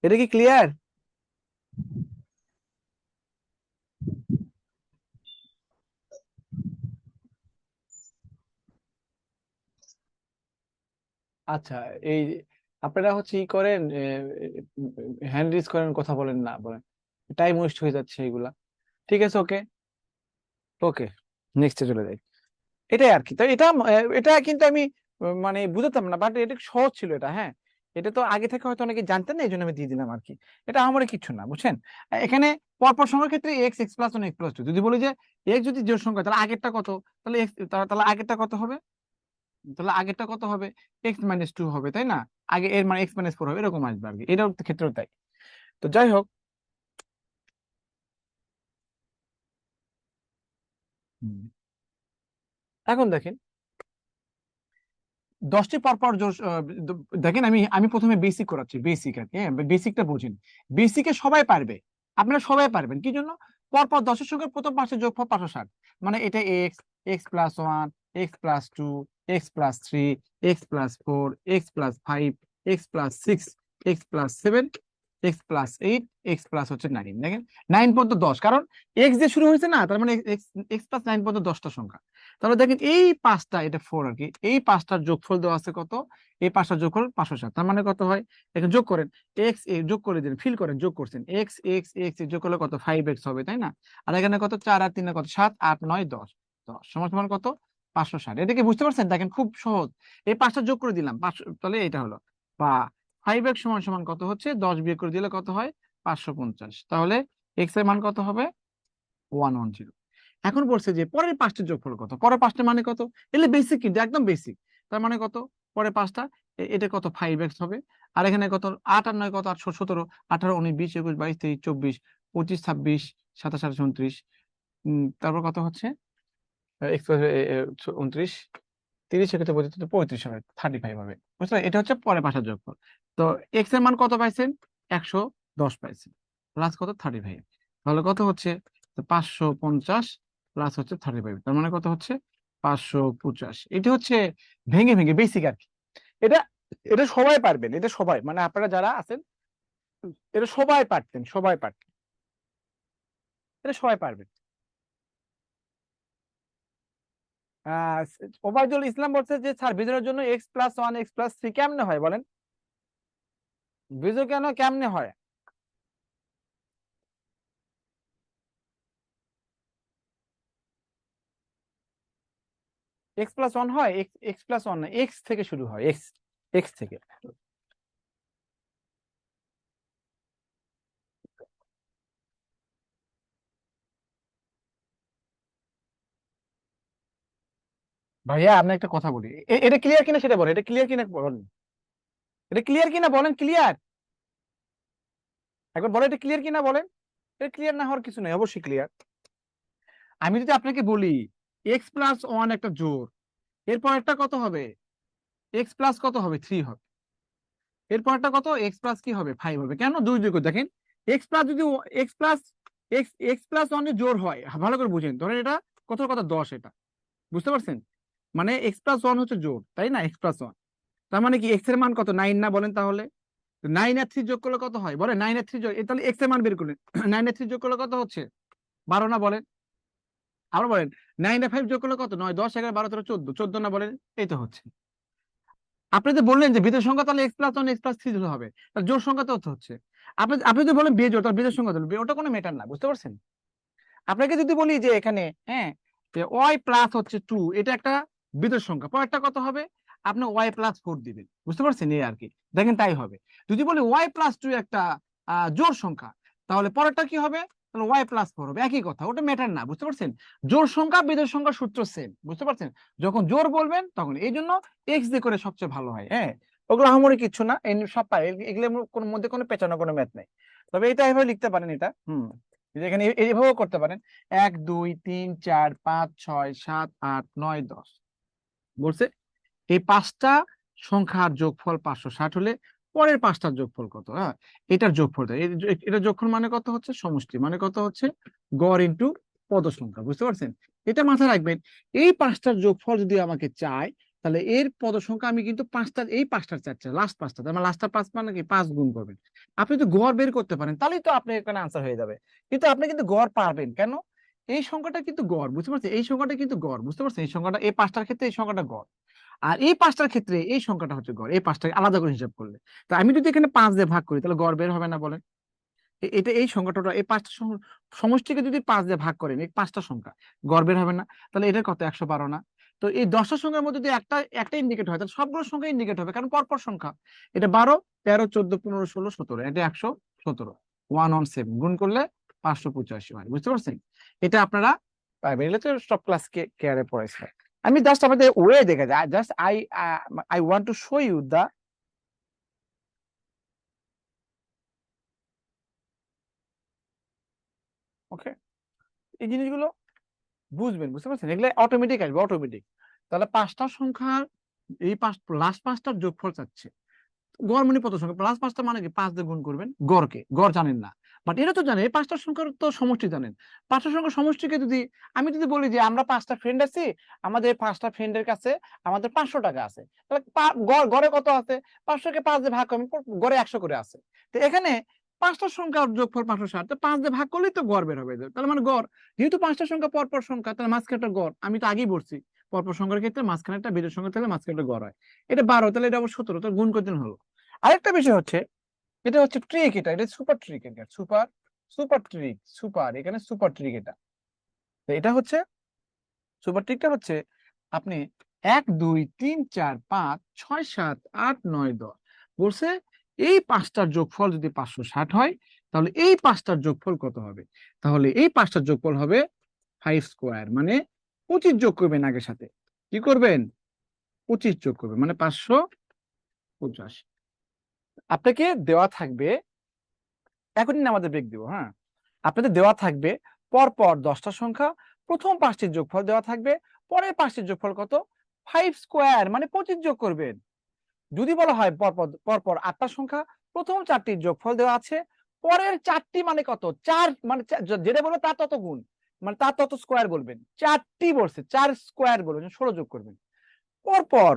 Speaker 1: এটা কি ক্লিয়ার? আচ্ছা, এই আপনারা হচ্ছে ই করেন, হ্যান্ড রিজ করেন, কথা বলেন না, বলেন টাইম ওয়েস্ট হয়ে যাচ্ছে এগুলা। ঠিক আছে, ওকে ওকে, নেক্সটে চলে যাই। এটাই আর কি। তো এটা এটা কিন্তু আমি মানে বুঝতাম না, বাট এটা সহজ ছিল এটা। হ্যাঁ, এটা তো আগে থেকে হয়তো অনেকে জানতেন না, এই জন্য আমি দিয়ে দিলাম আর কি। এটা আমার কিছু না, বুঝছেন? এখানে পরপর সংখ্যার ক্ষেত্রে এক্স x+1 x+2, যদি বলি যে এক্স যদি জোড় সংখ্যা তাহলে আগেরটা কত? তাহলে এক্স, তাহলে আগেরটা কত হবে? তাহলে আগেরটা কত হবে? x-2 হবে, তাই না? আগে এর মানে x-4 হবে, এরকম আসবে আর কি। এটার ক্ষেত্রেও তাই। তো যাই হোক, হুম, এখন দেখেন 10টি পরপর দেখেন, আমি আমি প্রথমে বেসিক করাচ্ছি, বেসিক আর কি। হ্যাঁ, বেসিকটা বুঝেন। বেসিকে সবাই পারবে, আপনারা সবাই পারবেন। কি জন্য? পরপর 10-এর সঙ্গে প্রথম 5-এর যোগফল 560, মানে এটা x, x+1, x+2, x+3, x+4, x+5, x+6, x+7, x plus 8 x plus হচ্ছে 9। দেখেন 9 পর্যন্ত 10, কারণ এক্স দিয়ে শুরু হয়েছে না, তার মানে এক্স প্লাস 9 পর্যন্ত 10টা সংখ্যা। তাহলে দেখেন এই পাঁচটা, এটা 4 আর কি, এই পাঁচটার যোগফল দেওয়া আছে কত, এই পাঁচটার যোগফল 507, তার মানে কত হয়, এখানে যোগ করেন, এক্স যোগ করে দিন, ফিল করেন, যোগ করছেন, এক্স এক্স এক্স যোগ করলে কত 5x হবে, তাই না? আর এখানে কত 4 আর 3 কত 7 8 9 10, 10 সমান সমান কত 560। এটা কি বুঝতে পারছেন? দেখেন খুব সহজ, এই পাঁচটা যোগ করে দিলাম 500, তাহলে এটা হলো, বা 5x সমান সমান কত হচ্ছে, 10 বিয়োগ করে দিলে কত হয় 550। তাহলে এক্স এর মান কত হবে 110। এখন বলছে যে পরের পাঁচটার যোগফল কত, পরের পাঁচটা মানে কত, এলে বেসিক, কিন্তু একদম বেসিক। তার মানে কত, পরের পাঁচটা এটা কত 5x হবে, আর এখানে কত 8 আর 9 কত 8 17 18 19 20 21 22 23 24 25 26 27 28 29, তারপর কত হচ্ছে এক্স 29 30 ক্ষেত্রে 35 হবে, 35 হবে, বুঝলেন? এটা হচ্ছে পরের পাঁচটার যোগফল। তো এক্স এর মান কত পাইছেন 110 পাইছেন, প্লাস কত 35, তাহলে কত হচ্ছে 550 প্লাস হচ্ছে 35, তার মানে কত হচ্ছে 585। এটা হচ্ছে ভেঙে ভেঙে বেসিক আর কি। এটা এটা সবাই পারবেন, এটা সবাই, মানে আপনারা যারা আছেন এটা সবাই পারতেন, সবাই পারতেন, এটা সবাই পারবেন। আহ ওবায়দুল ইসলাম বলছে যে স্যার বিজয়ের জন্য এক্স প্লাস 1 এক্স প্লাস 3 কেমনে হয় বলেন, বিজয় কেন কেমনে হয়? এক্স প্লাস 1 হয়, এক্স এক্স প্লাস 1 না, এক্স থেকে শুরু হয়, এক্স এক্স থেকে। ভাইয়া আপনি একটা কথা বলি, এটা ক্লিয়ার কিনা সেটা বলেন, এটা ক্লিয়ার কিনা বলেন, এটা ক্লিয়ার কিনা বলেন, ক্লিয়ার একবার বলেন, এটা ক্লিয়ার কিনা বলেন। এটা ক্লিয়ার না হওয়ার কিছু নেই, অবশ্যই ক্লিয়ার। আমি যদি আপনাকে বলি এক্স প্লাস 1 একটা জোর, এরপর একটা কত হবে, এক্স প্লাস কত হবে 3 হবে, এরপর একটা কত এক্স প্লাস কি হবে 5 হবে, কেন দুই দুই করে দেখেন, এক্স প্লাস যদি x plus x x plus 1 জোর হয়, ভালো করে বুঝেন, ধরেন এটা কত কত 10, এটা বুঝতে পারছেন, মানে এক্স প্লাস 1 হচ্ছে জোর, তাই না, এক্স প্লাস 1, তার মানে কি এক্স এর মান কত 9 না, বলেন তাহলে 9 আর 3 যোগ করলে কত হয়, বলেন 9 আর 3 যোগ, তাহলে এক্স এর মান বের করলেন, 9 আর 3 যোগ করলে কত হচ্ছে 12 না, বলেন আবার বলেন, 9 আর 5 যোগ করলে কত 9 10 11 12 13 14 14 না, বলেন এই তো হচ্ছে। আপনি তো বললেন যে বিজোড় সংখ্যা তাহলে এক্স প্লাস 1 এক্স প্লাস 3 হলে হবে, তাহলে জোড় সংখ্যা তো হচ্ছে, আপনি আপনি যদি বলেন বিজোড়, তাহলে বিজোড় সংখ্যা হলো, ওটা কোনো ম্যাটার না, বুঝতে পারছেন? আপনাকে যদি বলি যে এখানে হ্যাঁ ওয়াই প্লাস হচ্ছে 2, এটা একটা বিজোড় সংখ্যা, পরেরটা কত হবে, আপনি ওয়াই প্লাস 4 দিবেন, বুঝতে পারছেন, এই আর কি, দেখেন তাই হবে। যদি বলি ওয়াই প্লাস 2 একটা জোড় সংখ্যা, তাহলে পরেরটা কি হবে, তাহলে ওয়াই প্লাস 4 হবে, একই কথা, ওটা ম্যাটার না, বুঝতে পারছেন? জোড় সংখ্যা বিজোড় সংখ্যার সূত্র সেম, বুঝতে পারছেন? যখন জোড় বলবেন তখন এই জন্য এক্স দিয়ে করে সবচেয়ে ভালো হয়, হ্যাঁ ওগুলো আহামরি কিছু না, সব পারে, এগুলোর কোনো মধ্যে কোনো পেঁচানো কোনো ম্যাথ নেই। তবে এটা এভাবে লিখতে পারেন, এটা এখানে এইভাবেও করতে পারেন, 1 2 3 4 5 6 7 8 9 10 বলছে এই পাঁচটা সংখ্যার যোগফল 560 হলে পরের পাঁচটার যোগফল কত, হ্যাঁ এটার যোগফল এটা যোগফল মানে কত হচ্ছে, সমষ্টি মানে কত হচ্ছে গড় ইনটু পদ সংখ্যা, বুঝতে পারছেন? এটা মাথায় রাখবেন, এই পাঁচটার যোগফল যদি আমাকে চাই, তাহলে এর পদ সংখ্যা আমি কিন্তু পাঁচটার, এই পাঁচটার চারটা, লাস্ট পাঁচটা, তার মানে লাস্টটা 5 মানে কি 5 গুণ করবেন। আপনি তো গড় বের করতে পারেন, তাহলেই তো আপনার এখানে আনসার হয়ে যাবে, কিন্তু আপনি কিন্তু গড় পারবেন কেন, এই সংখ্যাটা কিন্তু গড়, বুঝতে পারছেন, এই সংখ্যাটা কিন্তু গড়, বুঝতে পারছেন, এই সংখ্যাটা এই পাঁচটার ক্ষেত্রে এই সংখ্যাটা গড়, আর এই পাঁচটার ক্ষেত্রে এই সংখ্যাটা হচ্ছে গড়, এই পাঁচটা আলাদা করে হিসাব করলে। তো আমি যদি এখানে 5 দিয়ে ভাগ করি তাহলে গড় বের হবে না, বলেন? এটা এই সংখ্যাটা, এই পাঁচটা সমষ্টিকে যদি 5 দিয়ে ভাগ করেন, এই পাঁচটা সংখ্যা গড় বের হবে না, তাহলে এটার কত 112 না? তো এই 10টা সংখ্যার মধ্যে যদি একটা ইন্ডিকেট হয়, তাহলে সবগুলো সংখ্যা ইন্ডিকেট হবে, কারণ পরপর সংখ্যা, এটা 12 13 14 15 16 17, এটা 117, 117 গুণ করলে 585 হয়, বুঝতে পারছেন? এটা আপনারা পাইবেন, এগুলো তো সব ক্লাস কেয়ারে পড়াইছে। আমি জাস্ট আমাদের ওয়ে দেখে যাই, just I want to show you the, okay, এই জিনিসগুলো বুঝবেন, বুঝতে পারছেন, এগুলো অটোমেটিক আসবে, অটোমেটিক। তাহলে পাঁচটা সংখ্যার এই লাস্ট পাঁচটার যোগফল চাচ্ছে, গড় মানে কত সংখ্যা, প্লাস পাঁচটা মানে কি 5 দিয়ে গুণ করবেন, গড়কে, গড় জানেন না, বাট এটা তো জানেন, এই পাঁচটা সংখ্যার তো সমষ্টি জানেন। পাঁচটা সংখ্যার সমষ্টিকে যদি আমি যদি বলি যে আমরা 5টা ফ্রেন্ড আছি, আমাদের 5টা ফ্রেন্ডের কাছে আমাদের 500 টাকা আছে, তাহলে গড়ে কত আছে, 500 কে 5 দিয়ে ভাগ করেন, গড়ে 100 করে আছে। তো এখানে পাঁচটা সংখ্যার যোগফল 560, তো 5 দিয়ে ভাগ করলেই তো গড় বের হবে। তাহলে মানে গড়, যেহেতু পাঁচটা সংখ্যা পরপর সংখ্যা, তাহলে মাঝখানে একটা গড়, আমি তো আগেই বলছি পরপর সংখ্যার ক্ষেত্রে মাঝখানে একটা বিজোড় সংখ্যা থাকলে মাঝখানে একটা গড় হয়। এটা 12, তাহলে এটা আবার 17, তো গুণ করতে হলো। আরেকটা বিষয় হচ্ছে, এটা হচ্ছে ট্রিক, এটা সুপার ট্রিক, এটা সুপার সুপার ট্রিক, সুপার এখানে সুপার ট্রিক এটা। তো এটা হচ্ছে সুপার ট্রিকটা হচ্ছে, আপনি 1 2 3 4 5 6 7 8 9 10 বলছে, এই পাঁচটার যোগফল যদি 560 হয়, তাহলে এই পাঁচটার যোগফল কত হবে? তাহলে এই পাঁচটার যোগফল হবে 5 স্কোয়ার, মানে 25 যোগ করবেন আগের সাথে। কি করবেন? 25 যোগ করবেন, মানে 550। আপনাকে দেওয়া থাকবে, এখনই না আমাদের ব্রেক দিব, হ্যাঁ, আপনাদের দেওয়া থাকবে পরপর 10টা সংখ্যা, প্রথম পাঁচটির যোগফল দেওয়া থাকবে, পরের পাঁচটির যোগফল কত? 5 স্কোয়ার, মানে 25 যোগ করবেন। যদি বলা হয় পরপর পরপর 8টা সংখ্যা, প্রথম চারটির যোগফল দেওয়া আছে, পরের চারটি মানে কত? 4, মানে যেটা বলবে তার তত গুণ, মানে তার তত স্কোয়ার বলবেন। চারটি বলছে, 4 স্কোয়ার বলবেন, 16 যোগ করবেন। পরপর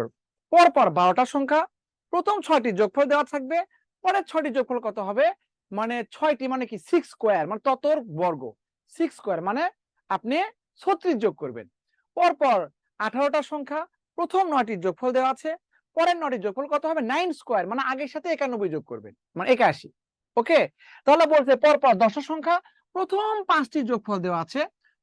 Speaker 1: পরপর 12টা সংখ্যা, প্রথম 6টির যোগফল দেওয়া থাকবে, পরের 6টির যোগফল কত হবে? মানে 6টি মানে কি 6 স্কোয়ার, মানে ততর বর্গ, 6 স্কোয়ার, মানে আপনি 36 যোগ করবেন। পরপর 18টা সংখ্যা, প্রথম 9টির যোগফল দেওয়া আছে, পরের 9টির যোগফল কত হবে? 9 স্কোয়ার, মানে আগের সাথে 91 যোগ করবেন, মানে 81। ওকে, তাহলে বলছে পরপর 10টা সংখ্যা, প্রথম 5টির যোগফল দেওয়া আছে,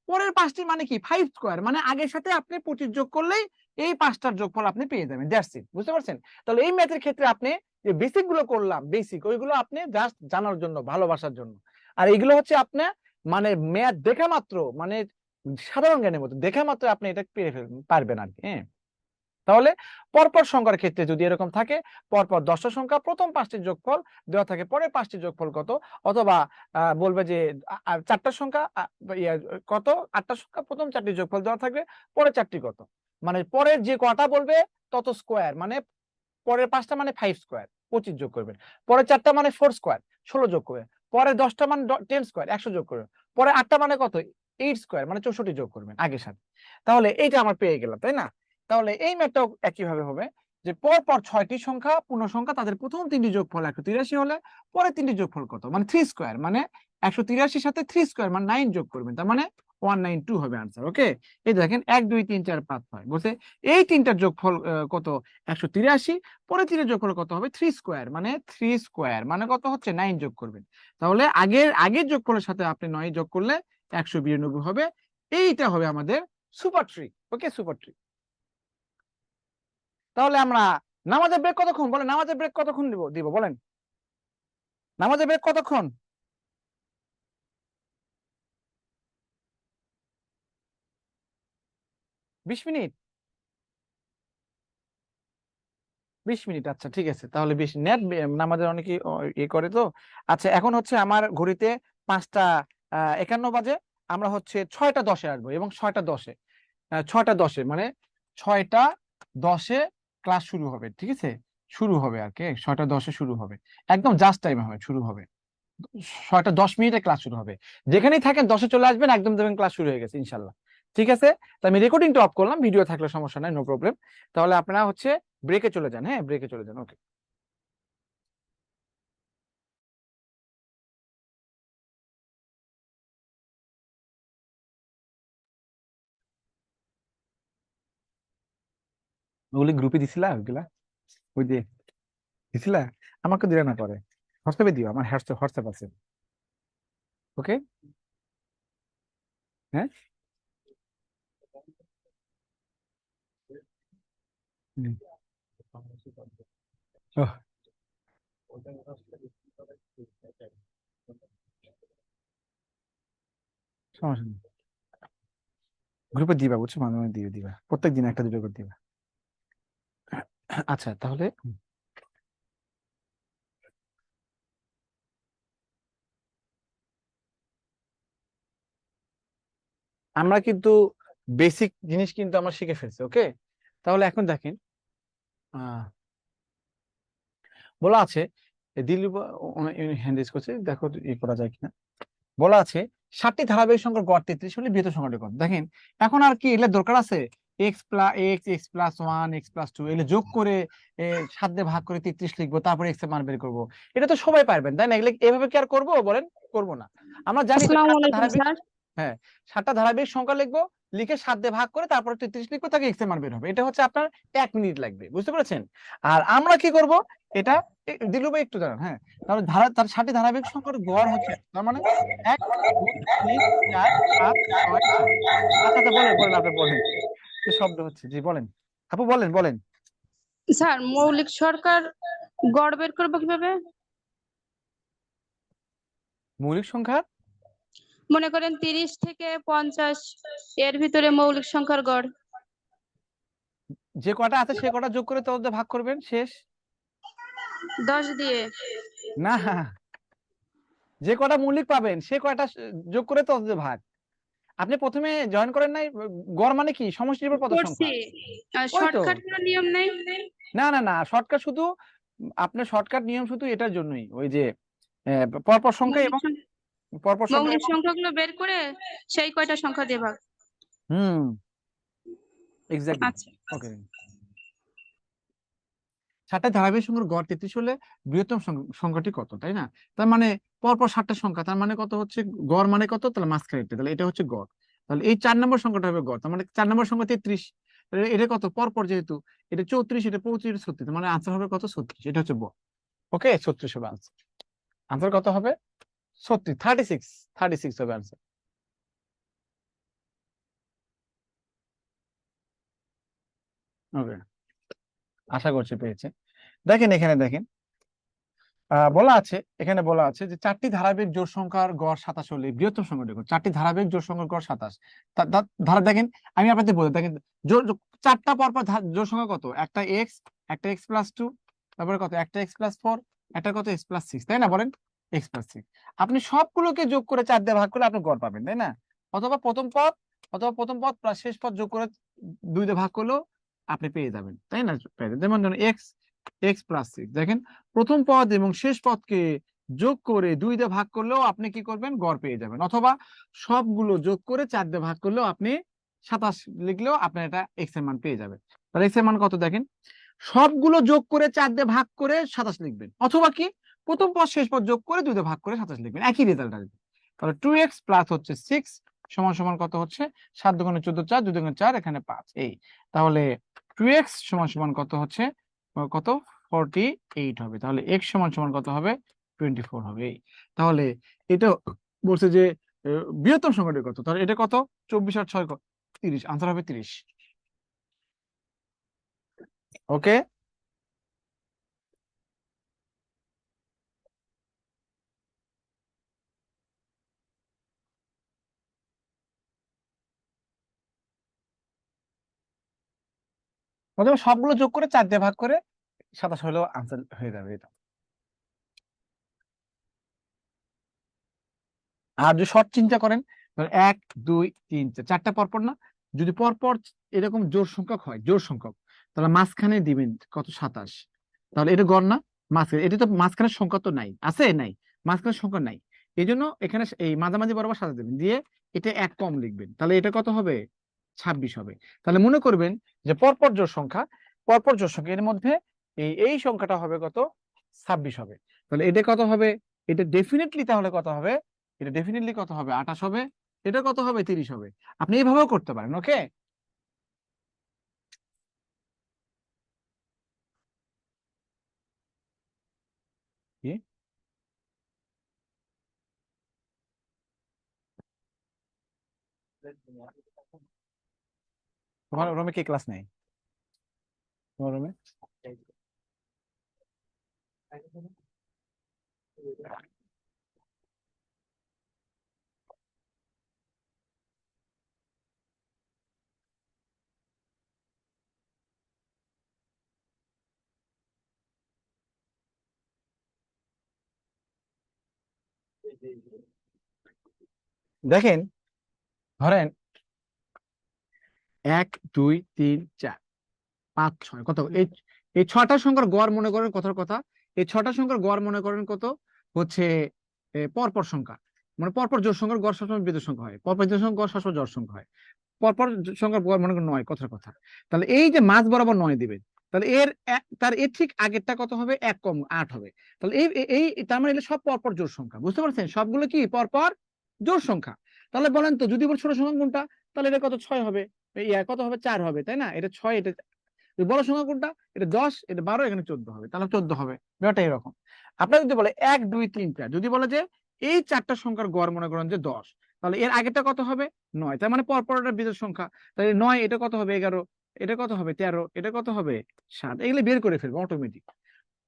Speaker 1: পরের 5টি মানে কি 5 স্কোয়ার, মানে আগের সাথে আপনি 25 যোগ করলেই এই পাঁচটার যোগফল আপনি পেয়ে যাবেন। দ্যাটস ইট, বুঝতে পারছেন? তাহলে এই ম্যাথের ক্ষেত্রে আপনি যে বেসিক গুলো করলাম, বেসিক ওইগুলো আপনি জাস্ট জানার জন্য, ভালোবাসার জন্য। আর এগুলো হচ্ছে আপনার মানে ম্যাথ দেখা মাত্র, মানে সাধারণ জ্ঞানের মতো দেখা মাত্র আপনি এটা পেরে ফেলবেন, পারবেন আর কি। হ্যাঁ, তাহলে পরপর সংখ্যার ক্ষেত্রে যদি এরকম থাকে, পরপর 10টা সংখ্যা, প্রথম 5টির যোগফল দেওয়া থাকে, পরের 5টির যোগফল কত, অথবা বলবে যে 4টা সংখ্যা, কত 8টা সংখ্যা, প্রথম 4টির যোগফল দেওয়া থাকবে, পরের 4টি কত, মানে পরের যে কটা বলবে তত স্কোয়ার, মানে পরের 5টা মানে 5 স্কোয়ার, 25 যোগ করবেন। পরের 4টা মানে 4 স্কোয়ার, 16 যোগ করবেন। পরের 10টা মানে 10 স্কোয়ার, 100 যোগ করবেন। পরে 8টা মানে কত? 8 স্কোয়ার, মানে 64 যোগ করবেন আগের সাথে। তাহলে এইটা আমার পেয়ে গেলাম, তাই না? তাহলে এই ম্যাথটাও একইভাবে হবে, যে পরপর 6টি সংখ্যা, পূর্ণ সংখ্যা, তাদের প্রথম 3টি যোগফল 183 হলে পরের 3টি যোগফল কত? মানে 3 স্কোয়ার, মানে 183 সাথে 3 স্কোয়ার মানে 9 যোগ করবেন, তার মানে 192 হবে आंसर। ওকে, এই দেখেন 1 2 3 4 5 6 বলছে এই তিনটার যোগফল কত? 183, পরে 3 যোগ করলে কত হবে? 3 স্কোয়ার, মানে 3 স্কোয়ার মানে কত হচ্ছে? 9 যোগ করবেন। তাহলে আগের যোগফলের সাথে আপনি 9 যোগ করলে 192 হবে। এইটা হবে আমাদের সুপার ট্রি। ওকে, সুপার ট্রি। তাহলে আমরা নামাজের ব্রেক কতক্ষণ বলেন? নামাজের ব্রেক কতক্ষণ দিব বলেন? নামাজের ব্রেক কতক্ষণ? 20 মিনিট? 20 মিনিট, আচ্ছা ঠিক আছে। তাহলে 20 নেট নামাজের অনেকে ইয়ে করে তো। আচ্ছা, এখন হচ্ছে আমার ঘড়িতে 5টা 51 বাজে, আমরা হচ্ছে 6টা 10-এ আসবো, এবং 6টা 10-এ 6টা 10-এ মানে 6টা 10-এ ক্লাস শুরু হবে, ঠিক আছে? শুরু হবে আর কি, 6টা 10-এ শুরু হবে, একদম জাস্ট টাইমে হবে, শুরু হবে 6টা 10 মিনিটে ক্লাস শুরু হবে। যেখানেই থাকেন 10-এ চলে আসবেন, একদম দেখবেন ক্লাস শুরু হয়ে গেছে ইনশাল্লাহ। ঠিক আছে, তো আমি রেকর্ডিংটা অফ করলাম, ভিডিও থাকলে সমস্যা নাই, নো প্রবলেম। তাহলে আপনারা হচ্ছে ব্রেকে চলে যান, হ্যাঁ ব্রেকে চলে যান। ওকে। ওগুলি গ্রুপে দিছিলা ওইগুলা? ওই যে দিছিলা, আমাকে দিলে না পরে, হোয়াটসঅ্যাপে দিও, আমার হোয়াটসঅ্যাপ আছে। ওকে, হ্যাঁ। হুম। ওহ, সমস্যা নেই, গ্রুপে দিবা, বুঝছো, মাঝে মাঝে দিয়ে দিবা, প্রত্যেক দিন একটা দুটো করে দিবা। আচ্ছা, তাহলে আমরা কিন্তু বেসিক জিনিস কিন্তু আমরা শিখে ফেলছি। ওকে, তাহলে এখন দেখেন, আহ বলা আছে, দিলীপ হ্যান্ড রেজ করছে, দেখো ই করা যায় কিনা। বলা আছে 7টি ধারাবাহিক সংখ্যার গড় 33 হলে বৃহত্তর সংখ্যাটি কত? দেখেন, এখন আর কি এগুলো দরকার আছে? x+1 x+2 এগুলো যোগ করে 7 দিয়ে ভাগ করে 33 লিখবো, তারপরে x এর মান বের করবো। এটা তো সবাই পারবেন, তাই না? এগুলো এভাবে কি আর করবো বলেন? করবো না। আমরা জানি তো
Speaker 4: আসসালামু
Speaker 1: 7টা
Speaker 4: আলাইকুম
Speaker 1: ধারাবাহিক,
Speaker 4: স্যার।
Speaker 1: হ্যাঁ 7টা ধারাবাহিক সংখ্যা লিখবো, লিখে 7 দিয়ে ভাগ করে তারপরে 33 লিখবো, তাকে x এর মান বের হবে। এটা হচ্ছে আপনার 1 মিনিট লাগবে, বুঝতে পেরেছেন? আর আমরা কি করব, এটা দিলু ভাই একটু দাঁড়ান, হ্যাঁ। তাহলে তার 7টি ধারাবাহিক সংখ্যার গড় হচ্ছে, তার মানে 1 2 3 4 5 6 7। আচ্ছা আচ্ছা, বলেন বলেন, আপনি বলেন, কি শব্দ হচ্ছে, জি বলেন আপু, বলেন বলেন।
Speaker 4: স্যার, মৌলিক সংখ্যার গড় বের করবো কিভাবে?
Speaker 1: মৌলিক সংখ্যা,
Speaker 4: মনে করেন 30 থেকে 50 এর ভিতরে মৌলিক সংখ্যার গড়।
Speaker 1: যে কটা আছে সে কটা যোগ করে তাদের ভাগ করবেন, শেষ।
Speaker 4: 10 দিয়ে।
Speaker 1: না, যে কটা মৌলিক পাবেন সে কয়টা যোগ করে তাদের ভাগ। আপনি প্রথমে জয়েন করেন নাই? গড় মানে কি, সমষ্টি নির্ভর পদ
Speaker 4: করছি।
Speaker 1: সংখ্যা। ওই তো,
Speaker 4: শর্টকাট কোনো নিয়ম নেই?
Speaker 1: না না না, শর্টকাট শুধু, আপনার শর্টকাট নিয়ম শুধু এটার জন্যই, ওই যে পরপর সংখ্যা এবং পরপর সংখ্যা
Speaker 4: মৌলিক
Speaker 1: এবং
Speaker 4: সংখ্যাগুলো বের করে সেই কয়টা সংখ্যা দিয়ে ভাগ।
Speaker 1: হুম, এক্স্যাক্টলি,
Speaker 4: আচ্ছা।
Speaker 1: ওকে। 7টা ধারাবাহিক সংখ্যার গড় 33 হলে বৃহত্তম সংখ্যাটি কত, তাই না? তার মানে পরপর 7টা সংখ্যা, তার মানে কত হচ্ছে গড়, মানে কত, তাহলে মাঝখানে একটা, তাহলে এটা হচ্ছে গড়। তাহলে এই 4 নম্বর সংখ্যাটা হবে গড়, তার মানে 4 নম্বর সংখ্যা 33, এটা কত পরপর, যেহেতু এটা 34, এটা 25, এটা 36, মানে আনসার হবে কত, 36। এটা হচ্ছে গড়। ওকে, 36 হবে আনসার। আনসার কত হবে? 36, 36 হবে আনসার। ওকে, আশা করছি পেয়েছে। দেখেন এখানে দেখেন, বলা আছে, এখানে বলা আছে যে 4টি ধারাবাহিক জোড় সংখ্যার গড় 27 হলে বৃহত্তম সংখ্যা দেখুন। 4টি ধারাবাহিক জোড় সংখ্যার গড় 27। ধারা দেখেন, আমি আপনাদের বলি, দেখেন 4টা পরপর জোড় সংখ্যা কত, একটা এক্স, একটা x+2, তারপরে কত, একটা x+4, একটা কত x+6, তাই না? বলেন, x+6। আপনি সবগুলোকে যোগ করে 4 দিয়ে ভাগ করলে আপনি গড় পাবেন, তাই না? অথবা প্রথম পদ প্লাস শেষ পদ যোগ করে 2 দিয়ে ভাগ করলেও আপনি পেয়ে যাবেন, তাই না? যেমন ধরুন x+6, দেখেন প্রথম পদ এবং শেষ পদকে যোগ করে 2 দিয়ে ভাগ করলেও আপনি কি করবেন, গড় পেয়ে যাবেন। অথবা সবগুলো যোগ করে 4 দিয়ে ভাগ করলেও আপনি 27 লিখলেও আপনি এটা x এর মান পেয়ে যাবেন। তাহলে x এর মান কত দেখেন, সবগুলো যোগ করে 4 দিয়ে ভাগ করে 27 লিখবেন, অথবা কি প্রথম পদ শেষ পদ যোগ করে 2 দিয়ে ভাগ করে 27 লিখবেন, একই রেজাল্ট আসবে। তাহলে 2x প্লাস হচ্ছে 6 সমান সমান কত হচ্ছে, 7 দুগুণে 14, 4 2 দুগুণে 4, এখানে 5। এই তাহলে 2x সমান সমান কত হচ্ছে, কত, 48 হবে। তাহলে x সমান সমান কত হবে, 24 হবে। তাহলে এটা বলছে যে বৃহত্তম সংখ্যাটি কত, তাহলে এটা কত, 24 আর 6 30, আনসার হবে 30। ওকে, প্রথমে সবগুলো যোগ করে 4 দিয়ে ভাগ করে 27 হলেও আনসার হয়ে যাবে এটা। আর যদি শর্ট চিন্তা করেন, 1 2 3 4, 4টা পরপর না, যদি পরপর এরকম জোড় সংখ্যক হয়, জোড় সংখ্যক, তাহলে মাঝখানে দিবেন কত, 27। তাহলে এটা গড় না, মাঝখানে, এটা তো মাঝখানের সংখ্যা তো নাই, আছে নাই, মাঝখানের সংখ্যা নাই, এই জন্য এখানে এই মাঝামাঝি বরাবর সাজা দেবেন, দিয়ে এটা এক কম লিখবেন, তাহলে এটা কত হবে, 26 হবে। তাহলে মনে করবেন যে পরপর জোড় সংখ্যা, এর মধ্যে এই সংখ্যাটা হবে কত, 26 হবে। তাহলে এটা কত হবে, এটা ডেফিনেটলি তাহলে কত হবে, এটা ডেফিনেটলি কত হবে, 28 হবে। এটা কত হবে, 30 হবে। আপনি এইভাবেও করতে পারেন। ওকে, কি তোমার রুমে কে ক্লাস নেই, তোমার রুমে? দেখেন, ধরেন 1 2 3 4 5 6 কত, এই 6টা সংখ্যার গড় মনে করেন কথার কথা, এই 6টা সংখ্যার গড় মনে করেন কত হচ্ছে, পরপর সংখ্যা, মানে পরপর জোড় সংখ্যার গড় সবসময় বিজোড় সংখ্যা হয়, পরপর জোড় সংখ্যার গড় সবসময় জোড় সংখ্যা হয়। পরপর সংখ্যার গড় মনে করেন 9 কথার কথা, তাহলে এই যে মাঝ বরাবর 9 দিবেন, তাহলে তার এর ঠিক আগেরটা কত হবে, 1 কম 8 হবে। তাহলে তার মানে এগুলো সব পরপর জোড় সংখ্যা, বুঝতে পারছেন, সবগুলো কি পরপর জোড় সংখ্যা। তাহলে বলেন তো যদি বল ছোট সংখ্যা কোনটা, তাহলে এটা কত 6 হবে, কত হবে 4 হবে, তাই না, এটা 6, এটা বড় সংখ্যা কোনটা, এটা 10, এটা 12, এখানে 14 হবে, তাহলে 14 হবে। ব্যাপারটা এরকম। আপনার যদি বলে 1 2 3 4, যদি বলে যে এই চারটা সংখ্যার গড় মনে করেন যে 10, তাহলে এর আগেরটা কত হবে 9, তার মানে পরপর একটা বিজোড় সংখ্যা। তাহলে 9 এটা কত হবে 11, এটা কত হবে 13, এটা কত হবে 7, এগুলো বের করে ফেলবো অটোমেটিক।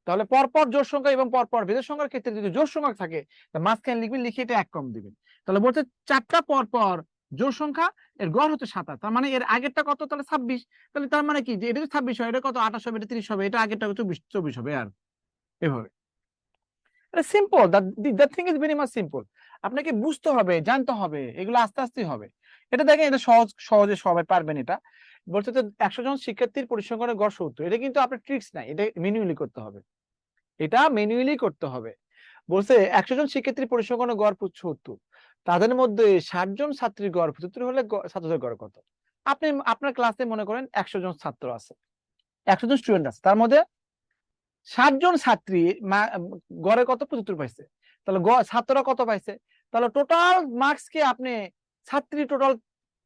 Speaker 1: তাহলে পরপর জোড় সংখ্যা এবং পরপর বিজোড় সংখ্যার ক্ষেত্রে যদি জোড় সংখ্যা থাকে, তা মাঝখানে লিখবেন, লিখে এটা 1 কম দিবেন। তাহলে বলছে চারটা পরপর জোড় সংখ্যা, এর গড় হচ্ছে 27, তার মানে এর আগেরটা কত, তাহলে 26। তাহলে তার মানে কি যে এটা যদি 26 হয়, এটা কত 28 হবে, এটা 30 হবে, এটা আগেরটা 24 হবে, আর এভাবে। এটা simple, that thing is very much simple. আপনাকে বুঝতে হবে, জানতে হবে, এগুলো আস্তে আস্তে হবে। এটা দেখেন, এটা সহজে সবাই পারবেন। এটা বলছে তো 100 জন শিক্ষার্থীর পরিসংখ্যানের গড় 70, এটা কিন্তু আপনার ট্রিক্স নাই, এটা ম্যানুয়ালি করতে হবে, এটা ম্যানুয়ালি করতে হবে। বলছে 100 জন শিক্ষার্থীর পরিসংখ্যানের গড় 70, তাদের মধ্যে 60 জন ছাত্রীর গড় 75 হলে ছাত্রদের গড় কত? আপনি আপনার ক্লাসে মনে করেন 100 জন ছাত্র আছে, 100 জন স্টুডেন্ট আছে, তার মধ্যে 60 জন ছাত্রী গড়ে কত 75 পাইছে, তাহলে ছাত্ররা কত পাইছে, তাহলে টোটাল মার্কস কে আপনি ছাত্রী টোটাল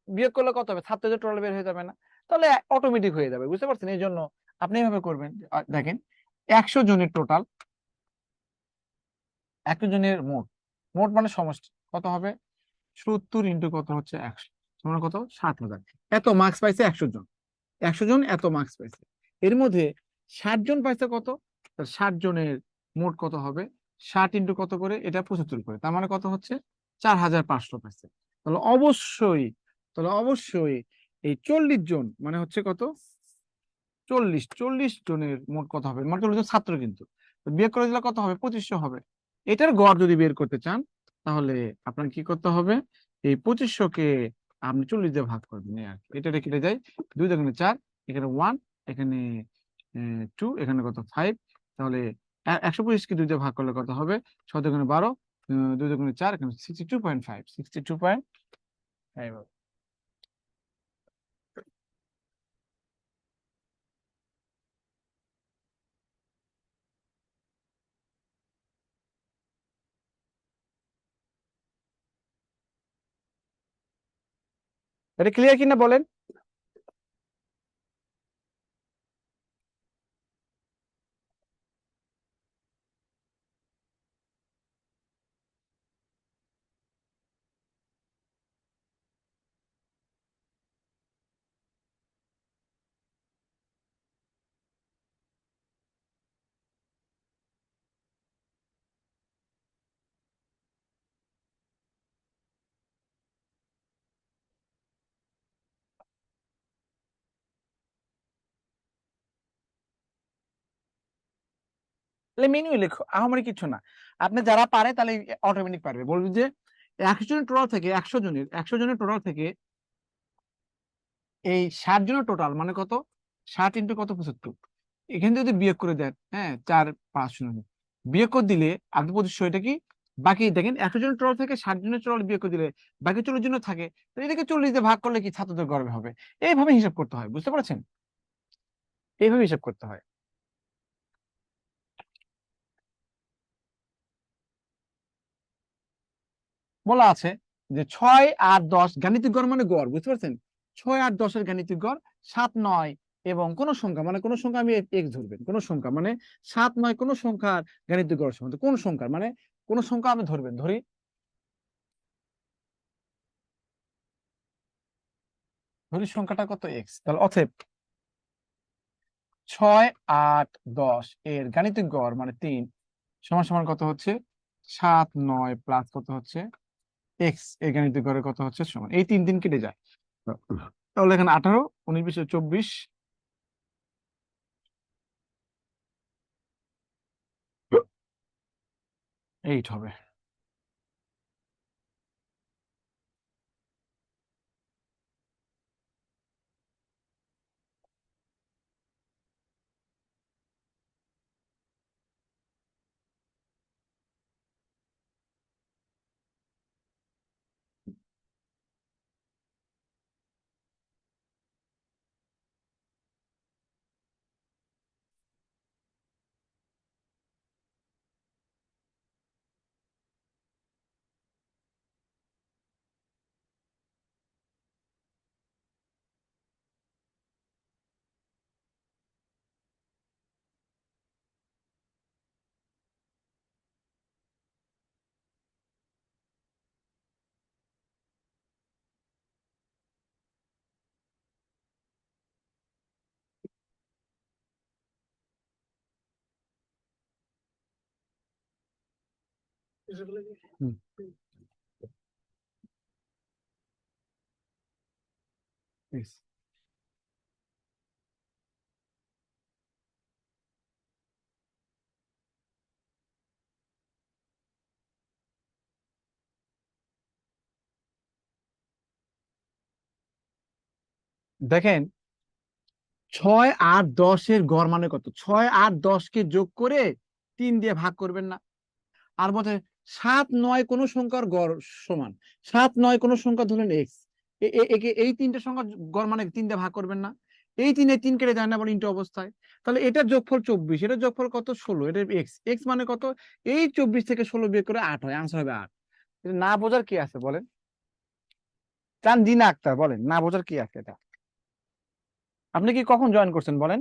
Speaker 1: বিয়োগ করলে কত হবে, ছাত্রদের টোটাল বের হয়ে যাবে না? তাহলে অটোমেটিক হয়ে যাবে, বুঝতে পারছেন? এই জন্য আপনি এভাবে করবেন। দেখেন 100 জনের টোটাল, 100 জনের মোট, মোট মানে সমষ্টি কত হবে, 70 ইন্টু কত হচ্ছে 100, তোমরা কত 7000, এত মার্কস পাইছে 100 জন, 100 জন এত মার্কস পাইছে। এর মধ্যে 60 জন পাইছে কত, 60 জনের মোট কত হবে, 60 ইন্টু কত করে, এটা 75 করে, তার মানে কত হচ্ছে 4500 পাইছে। তাহলে অবশ্যই, এই 40 জন মানে হচ্ছে কত, 40 জনের মোট কত হবে, মানে 40 জন ছাত্র, কিন্তু তো বিয়োগ করে দিলে কত হবে, 2500 হবে। এটার গড় যদি বের করতে চান, তাহলে আপনার কি করতে হবে, এই 2500 কে আপনি 40 দিয়ে ভাগ করবেন, এই আর কি। এটা কেটে যায়, 2 দোকানে 4, এখানে 1, এখানে 2, এখানে কত 5, তাহলে 125 কে 2 দিয়ে ভাগ করলে কত হবে, 6 দোকানে 12, 2 দোকানে 4, এখানে 62.5, 62.5 হবে। এটা ক্লিয়ার কিনা বলেন? তাহলে মেনু লেখো, আহামরি কিছু না। আপনি যারা পারে তাহলে অটোমেটিক পারবে, বলবি যে 100 জনের টোটাল থেকে, 100 জনের টোটাল থেকে এই 60 জনের টোটাল মানে কত, 60 ইন্টু কত 75, এখানে যদি বিয়োগ করে দেন, হ্যাঁ 4 5 শূন্য, বিয়োগ করে দিলে আপনি 2500, এটা কি বাকি, দেখেন 100 জনের টোটাল থেকে 60 জনের টোটাল বিয়োগ করে দিলে বাকি 40 জন থাকে, তো এটাকে 40 দিয়ে ভাগ করলে কি ছাত্রদের গড় হবে। এইভাবে হিসাব করতে হয়, বুঝতে পারছেন, এইভাবে হিসাব করতে হয়। বলা আছে যে 6 আর 10 গাণিতিক গড় মানে গড়, বুঝতে পারছেন, 6 আর 10-এর গাণিতিক গড় 7 9, এবং কোন সংখ্যা মানে কোন সংখ্যা, আমি এক্স ধরবেন, কোন সংখ্যা মানে 7 9 কোন সংখ্যার গাণিতিক গড় সমান, কোন সংখ্যার মানে কোন সংখ্যা আমি ধরবেন, ধরি সংখ্যাটা কত এক্স, তাহলে অতএব 6 8 10 এর গাণিতিক গড় মানে 3 সমান সমান কত হচ্ছে, 7 9 প্লাস কত হচ্ছে এক্স, এর গাণিতিক গড়ের কত হচ্ছে সমান, এই 3 3 কেটে যায়, তাহলে এখানে 18 19 20 24, 8 হবে। হুম। Yes. দেখেন 6 8 10 এর গড় মানে কত? 6 8 10 কে যোগ করে 3 দিয়ে ভাগ করবেন না? আর বলছে 7 9 কোন সংখ্যার গড় সমান, 7 9 কোন সংখ্যা ধরলেন এক্স, এই তিনটে সংখ্যার গড় মানে 3 দিয়ে ভাগ করবেন না? এই 3 কেটে যায় না বলে ইন্টু অবস্থায়, তাহলে এটার যোগফল 24, এটার যোগফল কত? 16, এটা এক্স, এক্স মানে কত? এই 24 থেকে 16 বিয়োগ করে 8 হয়, আনসার হবে 8। এটা না বোঝার কি আছে বলেন? তানজিনা আক্তার বলেন, না বোঝার কি আছে এটা? আপনি কি কখন জয়েন করছেন বলেন?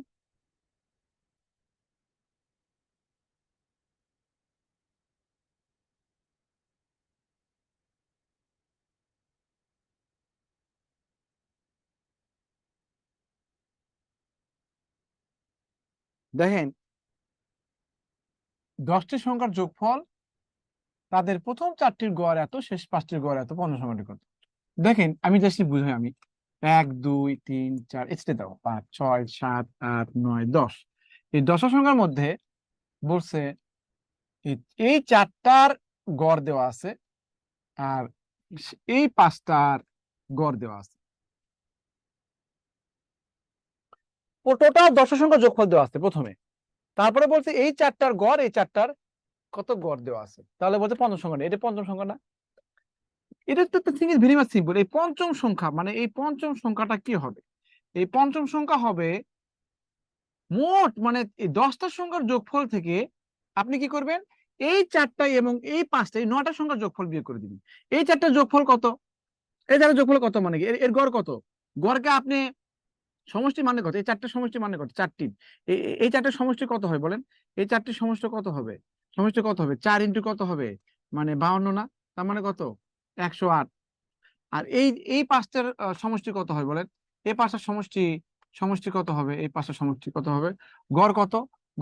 Speaker 1: দেখেন 10টি সংখ্যার যোগফল, তাদের প্রথম 4টির গড় এত, শেষ 5টির গড় এত, পূর্ণ সংখ্যাটি কত? দেখেন আমি জাস্ট বুঝাই, আমি 1 2 3 4 এসে দাও 5 6 7 8 9 10, এই 10 সংখ্যার মধ্যে বলছে এই 4টার গড় দেওয়া আছে, আর এই 5টার গড় দেওয়া আছে, ও টোটাল 10 সংখ্যা যোগফল দেওয়া আছে প্রথমে। তারপরে বলছে এই 4টার গড়, এই 4টার কত গড় দেওয়া আছে, তাহলে বলছে পঞ্চম সংখ্যা নেই, এটা পঞ্চম সংখ্যা না? এটা তো thing is very much simple. এই পঞ্চম সংখ্যা মানে এই পঞ্চম সংখ্যাটা কি হবে? এই পঞ্চম সংখ্যা হবে মোট মানে এই 10টা সংখ্যার যোগফল থেকে আপনি কি করবেন, এই 4টা এবং এই 5টা, এই 9টা সংখ্যার যোগফল বিয়োগ করে দিবেন। এই 4টার যোগফল কত? এই 4টার যোগফল কত মানে কি? এর গড় কত? গড়কে আপনি সমষ্টি মানে কত? এই 4টার সমষ্টি মানে কত? 4টি, এই 4টার সমষ্টি কত হয় বলেন? এই 4টির সমষ্টি কত হবে? সমষ্টি কত হবে? 4 ইন্টু কত হবে? মানে 52 না? তার মানে কত? 108। আর এই 5টার সমষ্টি কত হয় বলেন? এই 5টার সমষ্টি সমষ্টি কত হবে? এই 5টার সমষ্টি কত হবে? গড় কত?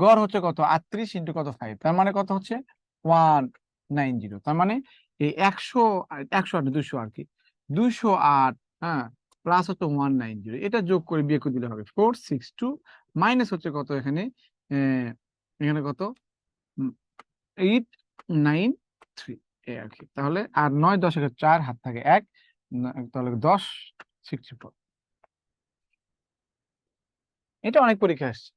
Speaker 1: গড় হচ্ছে কত? 38 ইন্টু কত 5, তার মানে কত হচ্ছে? 190। তার মানে এই 108 200 আর কি, 208, হ্যাঁ, প্লাস হচ্ছে 190, এটা যোগ করে বিয়োগ করে দিলে হবে 462, মাইনাস হচ্ছে কত এখানে? এখানে কত? 893, এই আর কি। তাহলে আর 9 10 4 হাত থাকে 1, তাহলে 10 64। এটা অনেক পরীক্ষা আসছে।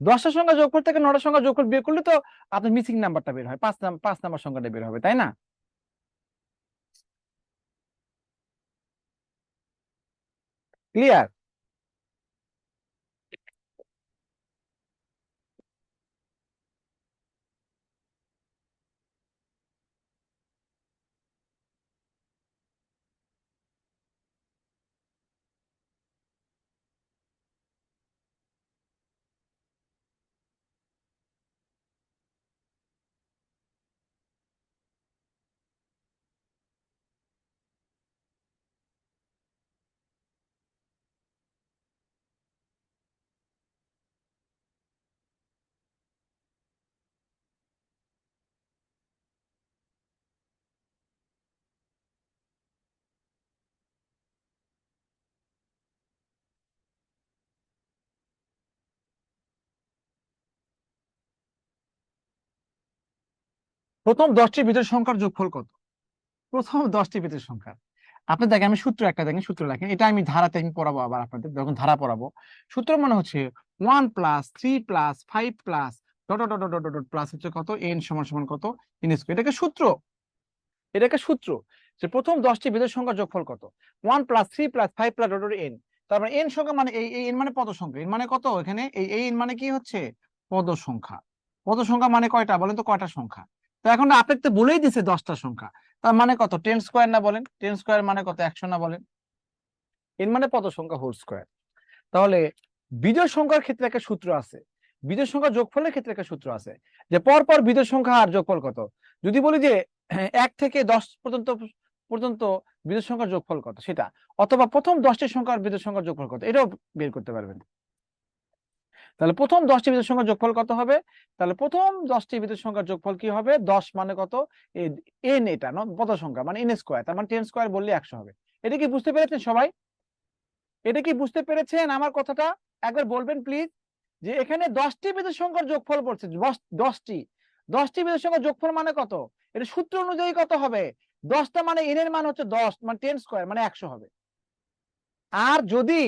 Speaker 1: 10টার সংখ্যা যোগফল থেকে 9টার সংখ্যা যোগফল বের করলে তো আপনার মিসিং নাম্বারটা বের হয়, 5 নাম্বার সংখ্যাটা বের হবে, তাই না? ক্লিয়ার? প্রথম 10টি বিজোড় সংখ্যার যোগফল কত? প্রথম 10টি বিজোড় সংখ্যা, আপনি দেখেন আমি সূত্র একটা দেখেন, সূত্র লেখেন, এটা আমি ধারাতে আমি পড়াবো, আবার আপনাদের যখন ধারা পড়াবো সূত্র মানে হচ্ছে 1 + 3 + 5 + dot dot dot dot dot plus হচ্ছে কত? n সমান সমান কত? n square. এটাকে সূত্র, এটাকে সূত্র যে প্রথম 10টি বিজোড় সংখ্যার যোগফল কত? 1 + 3 + 5 + ডট ডট n। তারপরে n সংখ্যা মানে এই n মানে পদ সংখ্যা, n মানে কত এখানে? এই n মানে কি হচ্ছে? পদ সংখ্যা। পদ সংখ্যা মানে কয়টা বলেন তো? কয়টা সংখ্যা? তো এখন আপনাকে তো বলেই দিছে 10টা সংখ্যা, তার মানে কত? 10 স্কয়ার না বলেন? 10 স্কয়ার মানে কত? 100 না বলেন? n মানে পদ সংখ্যা হোল স্কয়ার। তাহলে বিজোড় সংখ্যার ক্ষেত্রে একটা সূত্র আছে, বিজোড় সংখ্যা যোগফলের ক্ষেত্রে একটা সূত্র আছে, যে পরপর বিজোড় সংখ্যা আর যোগফল কত। যদি বলি যে 1 থেকে 10 পর্যন্ত পর্যন্ত বিজোড় সংখ্যার যোগফল কত সেটা, অথবা প্রথম 10টি সংখ্যার বিজোড় সংখ্যার যোগফল কত, এটাও বের করতে পারবেন। তাহলে প্রথম 10টি বিজোড় সংখ্যার যোগফল কত হবে? তাহলে প্রথম 10টি বিজোড় সংখ্যার যোগফল কি হবে? 10 মানে কত? এন, এটা পদ সংখ্যা মানে এন স্কোয়ার, তার মানে 10 স্কোয়ার বললে 100 হবে। এটা কি বুঝতে পেরেছেন সবাই? এটা কি বুঝতে পেরেছেন আমার কথাটা? একবার বলবেন প্লিজ, যে এখানে 10টি বিজোড় সংখ্যার যোগফল বলছে, 10টি বিজোড় সংখ্যার যোগফল মানে কত? এটা সূত্র অনুযায়ী কত হবে? 10টা মানে এন এর মান হচ্ছে 10, মানে 10 স্কোয়ার মানে 100 হবে। আর যদি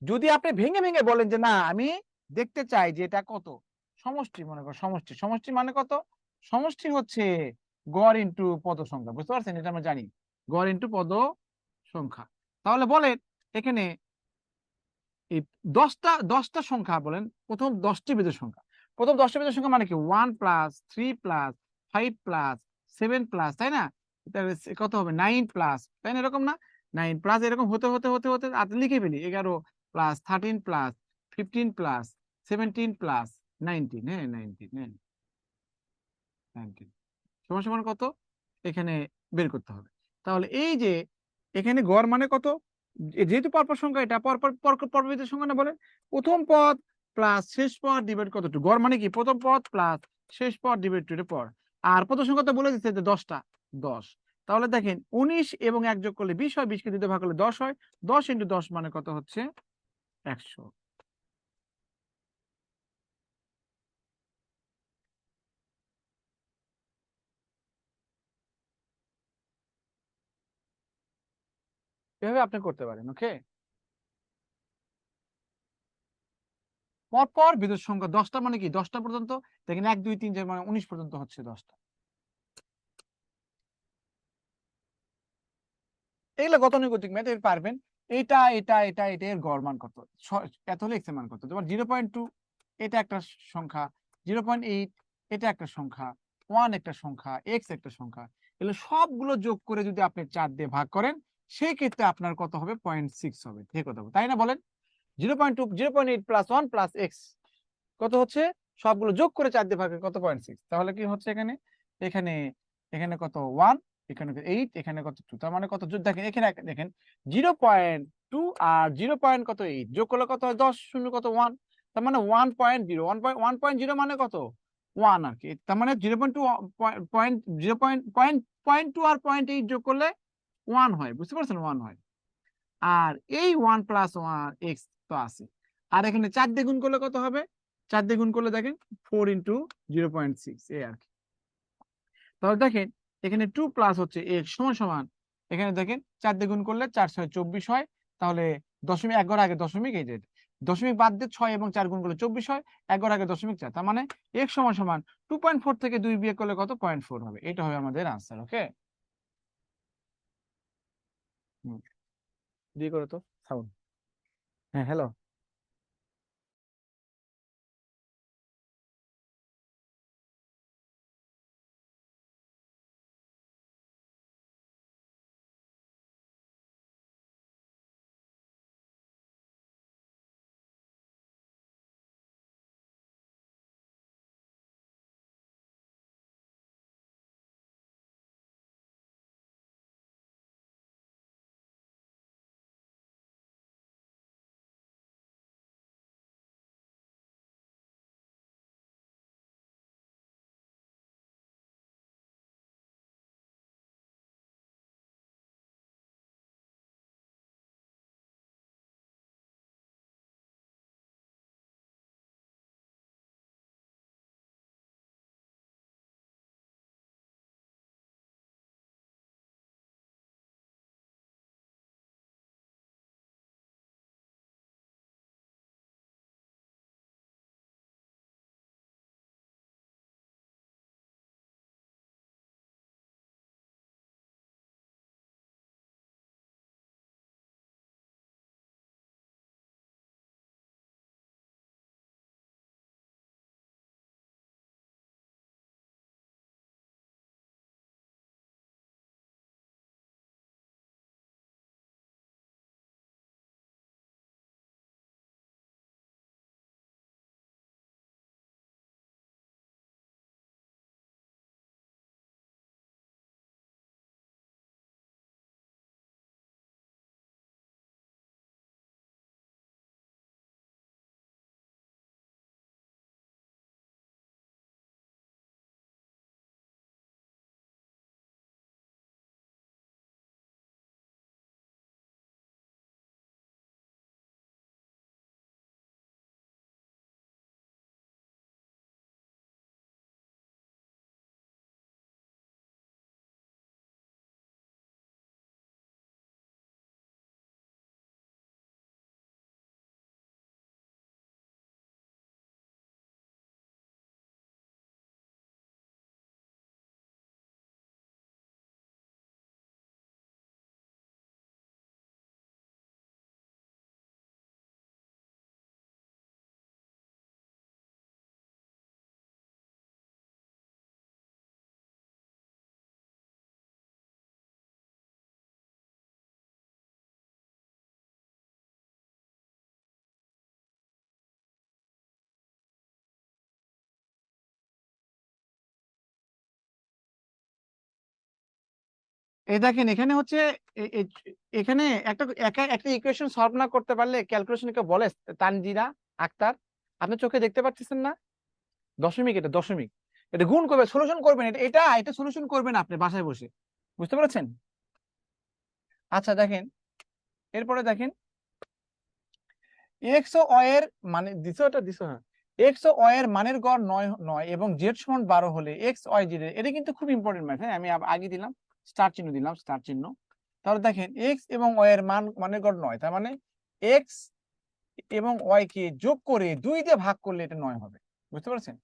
Speaker 1: যদি আপনি ভেঙে ভেঙে বলেন যে না আমি দেখতে চাই যে এটা কত, সমষ্টি মনে করো, সমষ্টি, সমষ্টি মানে কত? সমষ্টি হচ্ছে গড় ইনটু পদ সংখ্যা, বুঝতে পারছেন? এটা আমরা জানি, গড় ইনটু পদ সংখ্যা। তাহলে বলেন এখানে এই 10টা সংখ্যা বলেন, প্রথম 10টি বিজোড় সংখ্যা, প্রথম 10টি বিজোড় সংখ্যা মানে কি? 1 প্লাস 3 প্লাস 5 প্লাস 7 প্লাস, তাই না? তাহলে কত হবে? 9 প্লাস, তাই না? এরকম না? 9 প্লাস এরকম হতে হতে হতে হতে আপনি লিখে ফেলি 11 প্লাস 13 প্লাস 15 প্লাস 17 প্লাস 19, হ্যাঁ 19, হ্যাঁ 19 সমান সমান কত? এখানে বের করতে হবে। তাহলে এই যে এখানে গড় মানে কত? যেহেতু পরপর সংখ্যা, এটা পরপর পরপর সংখ্যা না, বলে প্রথম পদ প্লাস শেষ পদ ডিভাইড কতটুকু, গড় মানে কি? প্রথম পদ প্লাস শেষ পদ ডিভাইড টু পর। আর পদ সংখ্যা তো বলে দিচ্ছে যে 10টা, 10। তাহলে দেখেন 19 এবং 1 যোগ করলে 20 হয়, 20 কে 2 দিয়ে ভাগ করলে 10 হয়, 10 ইন্টু 10 মানে কত হচ্ছে? 100। এভাবে আপনি করতে পারেন। ওকে, পরপর বিজোড় সংখ্যা 10টা মানে কি? 10টা পর্যন্ত দেখেন, 1 2 3 4 মানে 19 পর্যন্ত হচ্ছে 10টা। এগুলো গতানুগতিক ম্যাথ, এর পারবেন। এটা এটা এটা এটা এর গড় মান কত? এত হলে এক্স এর মান কত? তোমার 0.2 এটা একটা সংখ্যা, 0.8 এটা একটা সংখ্যা, 1 একটা সংখ্যা, এক্স একটা সংখ্যা। এগুলো সবগুলো যোগ করে যদি আপনি 4 দিয়ে ভাগ করেন, সেই ক্ষেত্রে আপনার কত হবে? 0.6 হবে। ঠিক কত হবে, তাই না? বলেন 0.2 0.8 প্লাস 1 প্লাস এক্স কত হচ্ছে? সবগুলো যোগ করে 4 দিয়ে ভাগ করে কত? 0.6। তাহলে কি হচ্ছে এখানে? এখানে এখানে কত? 1, এখানে 8, এখানে কত? 2, তার মানে কত? দেখেন এখানে দেখেন 0.2 আর 0.8 যোগ করলে কত হয়? 10 শূন্য কত? 1, তার মানে 1.0, 1.0 মানে কত? 1 আর কি। তার মানে 0.2 0.2 আর 0.8 যোগ করলে 1 হয়, বুঝতে পারছেন? 1 হয়। আর এই 1 প্লাস 1 এক্স তো আছে। আর এখানে 4 দিয়ে গুণ করলে কত হবে? 4 দিয়ে গুণ করলে দেখেন 4 ইন্টু 0.6, এই আর কি। তাহলে দেখেন এখানে 2 প্লাস হচ্ছে এক্স সমান সমান, এখানে দেখেন 4 দিয়ে গুণ করলে 4 6 24 হয়। তাহলে দশমিক, এক ঘর আগে দশমিক, এই যে দশমিক বাদ দিয়ে 6 এবং 4 গুণ করলে 24 হয়, এক ঘর আগে দশমিক 4, তার মানে এক্স সমান সমান 2.4 থেকে 2 বিয়োগ করলে কত? 0.4 হবে। এটা হবে আমাদের আনসার। ওকে, দিয়ে করো তো সাউন্ড। হ্যাঁ, হ্যালো। এই দেখেন এখানে হচ্ছে এখানে একটা ইকুয়েশন সলভ না করতে পারলে ক্যালকুলেশনকে বলে তানজিরা আক্তার, আপনি চোখে দেখতে পাচ্ছেন না? দশমিক, এটা দশমিক, এটা গুণ করবে, সলিউশন করবেন, এটা সলিউশন করবেন আপনি বাসায় বসে, বুঝতে পেরেছেন? আচ্ছা দেখেন, এরপরে দেখেন এক্স ও ওয়াই এর মানে দিছো, হ্যাঁ, এক্স ও ওয়াই এর মানের গড় 9 এবং জেড সমান 12 হলে এক্স ওয়াই জেড, এটা কিন্তু খুব ইম্পর্টেন্ট ম্যাথ। হ্যাঁ, আমি আগে দিলাম স্টার চিহ্ন, তাহলে দেখেন এক্স এবং ওয়াই এর মানের গড় 9, তার মানে এক্স এবং ওয়াই কে যোগ করে 2 দিয়ে ভাগ করলে এটা 9 হবে, বুঝতে পারছেন?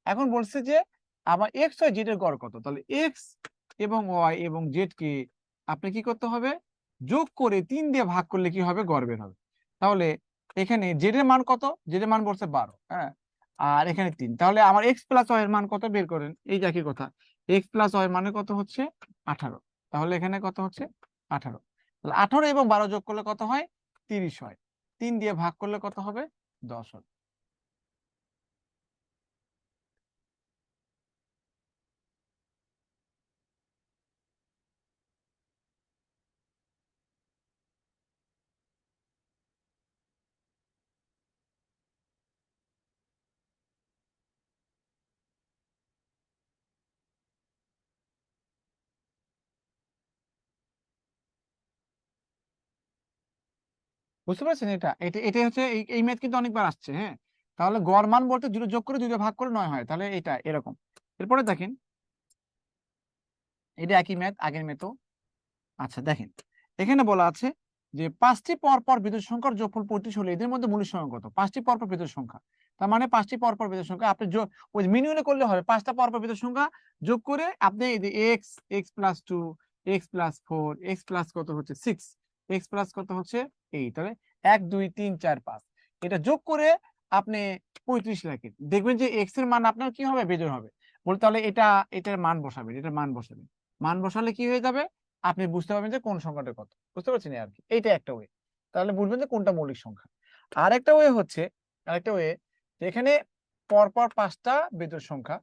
Speaker 1: এখন বলছে যে আবার এক্স ওয়াই জেড এর গড় কত, তাহলে এক্স এবং ওয়াই এবং জেড কে আপনি কি করতে হবে, যোগ করে 3 দিয়ে ভাগ করলে কি হবে, গড় বের হবে। তাহলে এখানে জেড এর মান কত, জেড এর মান বলছে 12, হ্যাঁ, আর এখানে 3, তাহলে আমার এক্স প্লাস ওয়াই এর মান কত বের করেন, এই যে একই কথা, এক্স প্লাস ওয়াই মানে কত হচ্ছে 18, তাহলে এখানে কত হচ্ছে 18, তাহলে 18 এবং 12 যোগ করলে কত হয়, 30 হয়, 3 দিয়ে ভাগ করলে কত হবে, 10 হবে। বুঝতে পারছেন? এটা এটা এটা হচ্ছে এই ম্যাথ কিন্তু অনেকবার আসছে, হ্যাঁ। তাহলে গড় মান বলতে দুটো যোগ করে 2 দিয়ে ভাগ করে 9 হয়, তাহলে এটা এরকম। এরপরে দেখেন, এটা একই ম্যাথ, আগের ম্যাথও। আচ্ছা দেখেন, এখানে বলা আছে যে 5টি পরপর বিজোড় সংখ্যার যোগফল 35 হলে এদের মধ্যে মৌলিক সংখ্যা কত, 5টি পরপর বিজোড় সংখ্যা, তার মানে 5টি পরপর বিজোড় সংখ্যা আপনি ওই মিনিমামে করলে হবে, 5টা পরপর বিজোড় সংখ্যা যোগ করে আপনি এই যে x, x plus 2, x plus 4, x plus কত হচ্ছে 6, এক্স প্লাস কত হচ্ছে 8, তাহলে 1 2 3 4 5, এটা যোগ করে আপনি 35 রাখেন, দেখবেন যে এক্স এর মান আপনার কি হবে, বেজোড় হবে। বলতে তাহলে এটার মান বসাবেন, মান বসালে কি হয়ে যাবে, আপনি বুঝতে পারবেন যে কোন সংখ্যাটা কত, বুঝতে পারছেন আর কি, এইটা একটা ওয়ে, তাহলে বুঝবেন যে কোনটা মৌলিক সংখ্যা। আরেকটা ওয়ে এখানে পরপর 5টা বেজোড় সংখ্যা,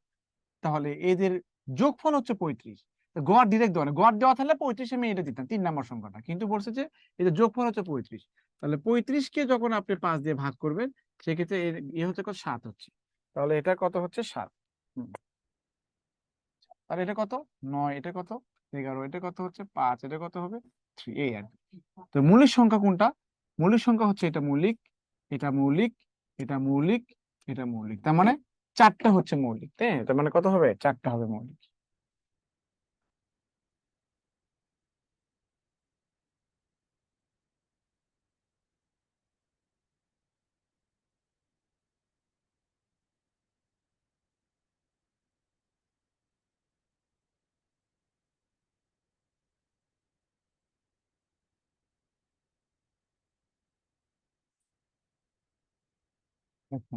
Speaker 1: তাহলে এদের যোগফল হচ্ছে 35, গড় ডিরেক্ট দেওয়া না, গড় দেওয়া থাকলে 35 আমি এটা দিতাম 3 নম্বর সংখ্যাটা, কিন্তু বলছে যে এদের যোগফল হচ্ছে 35, তাহলে 35 কে যখন আপনি 5 দিয়ে ভাগ করবেন সেক্ষেত্রে হচ্ছে কত, 7 হচ্ছে, তাহলে এটা কত হচ্ছে 7, তাহলে এটা কত 9, এটা কত 11, এটা কত হচ্ছে 5, এটা কত হবে 3, এই আর কি। তো মৌলিক সংখ্যা কোনটা, মৌলিক সংখ্যা হচ্ছে এটা মৌলিক, এটা মৌলিক, এটা মৌলিক, এটা মৌলিক, তার মানে 4টা হচ্ছে মৌলিক, তাই না? তার মানে কত হবে, 4টা হবে মৌলিক। আচ্ছা,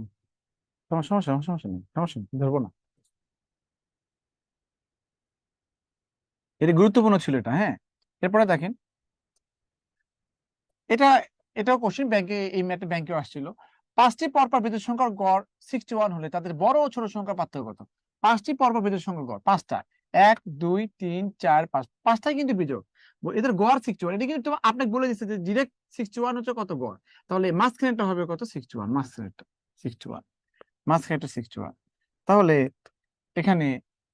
Speaker 1: সমস্যা নেই, ধরবো না, এটা গুরুত্বপূর্ণ ছিল এটা, হ্যাঁ। এরপরে দেখেন, এটা এটাও কোশ্চেন ব্যাংকে, এই ম্যাথে ব্যাংকেও আসছিল, 5টি পরপর বিজোড় সংখ্যার গড় 61 হলে তাদের বড় ও ছোট সংখ্যার পার্থক্য কত, 5টি পরপর বিজোড় সংখ্যার গড়, 5টা, 1 2 3 4 5, 5টাই কিন্তু বিজোড়, এদের গড় 61, এটা কিন্তু আপনাকে বলে দিচ্ছে যে ডিরেক্ট 61 হচ্ছে কত গড়, তাহলে মাঝখানেরটা হবে কত 61, মাঝখানেরটা 61, মাঝখানেরটা 61, তাহলে এখানে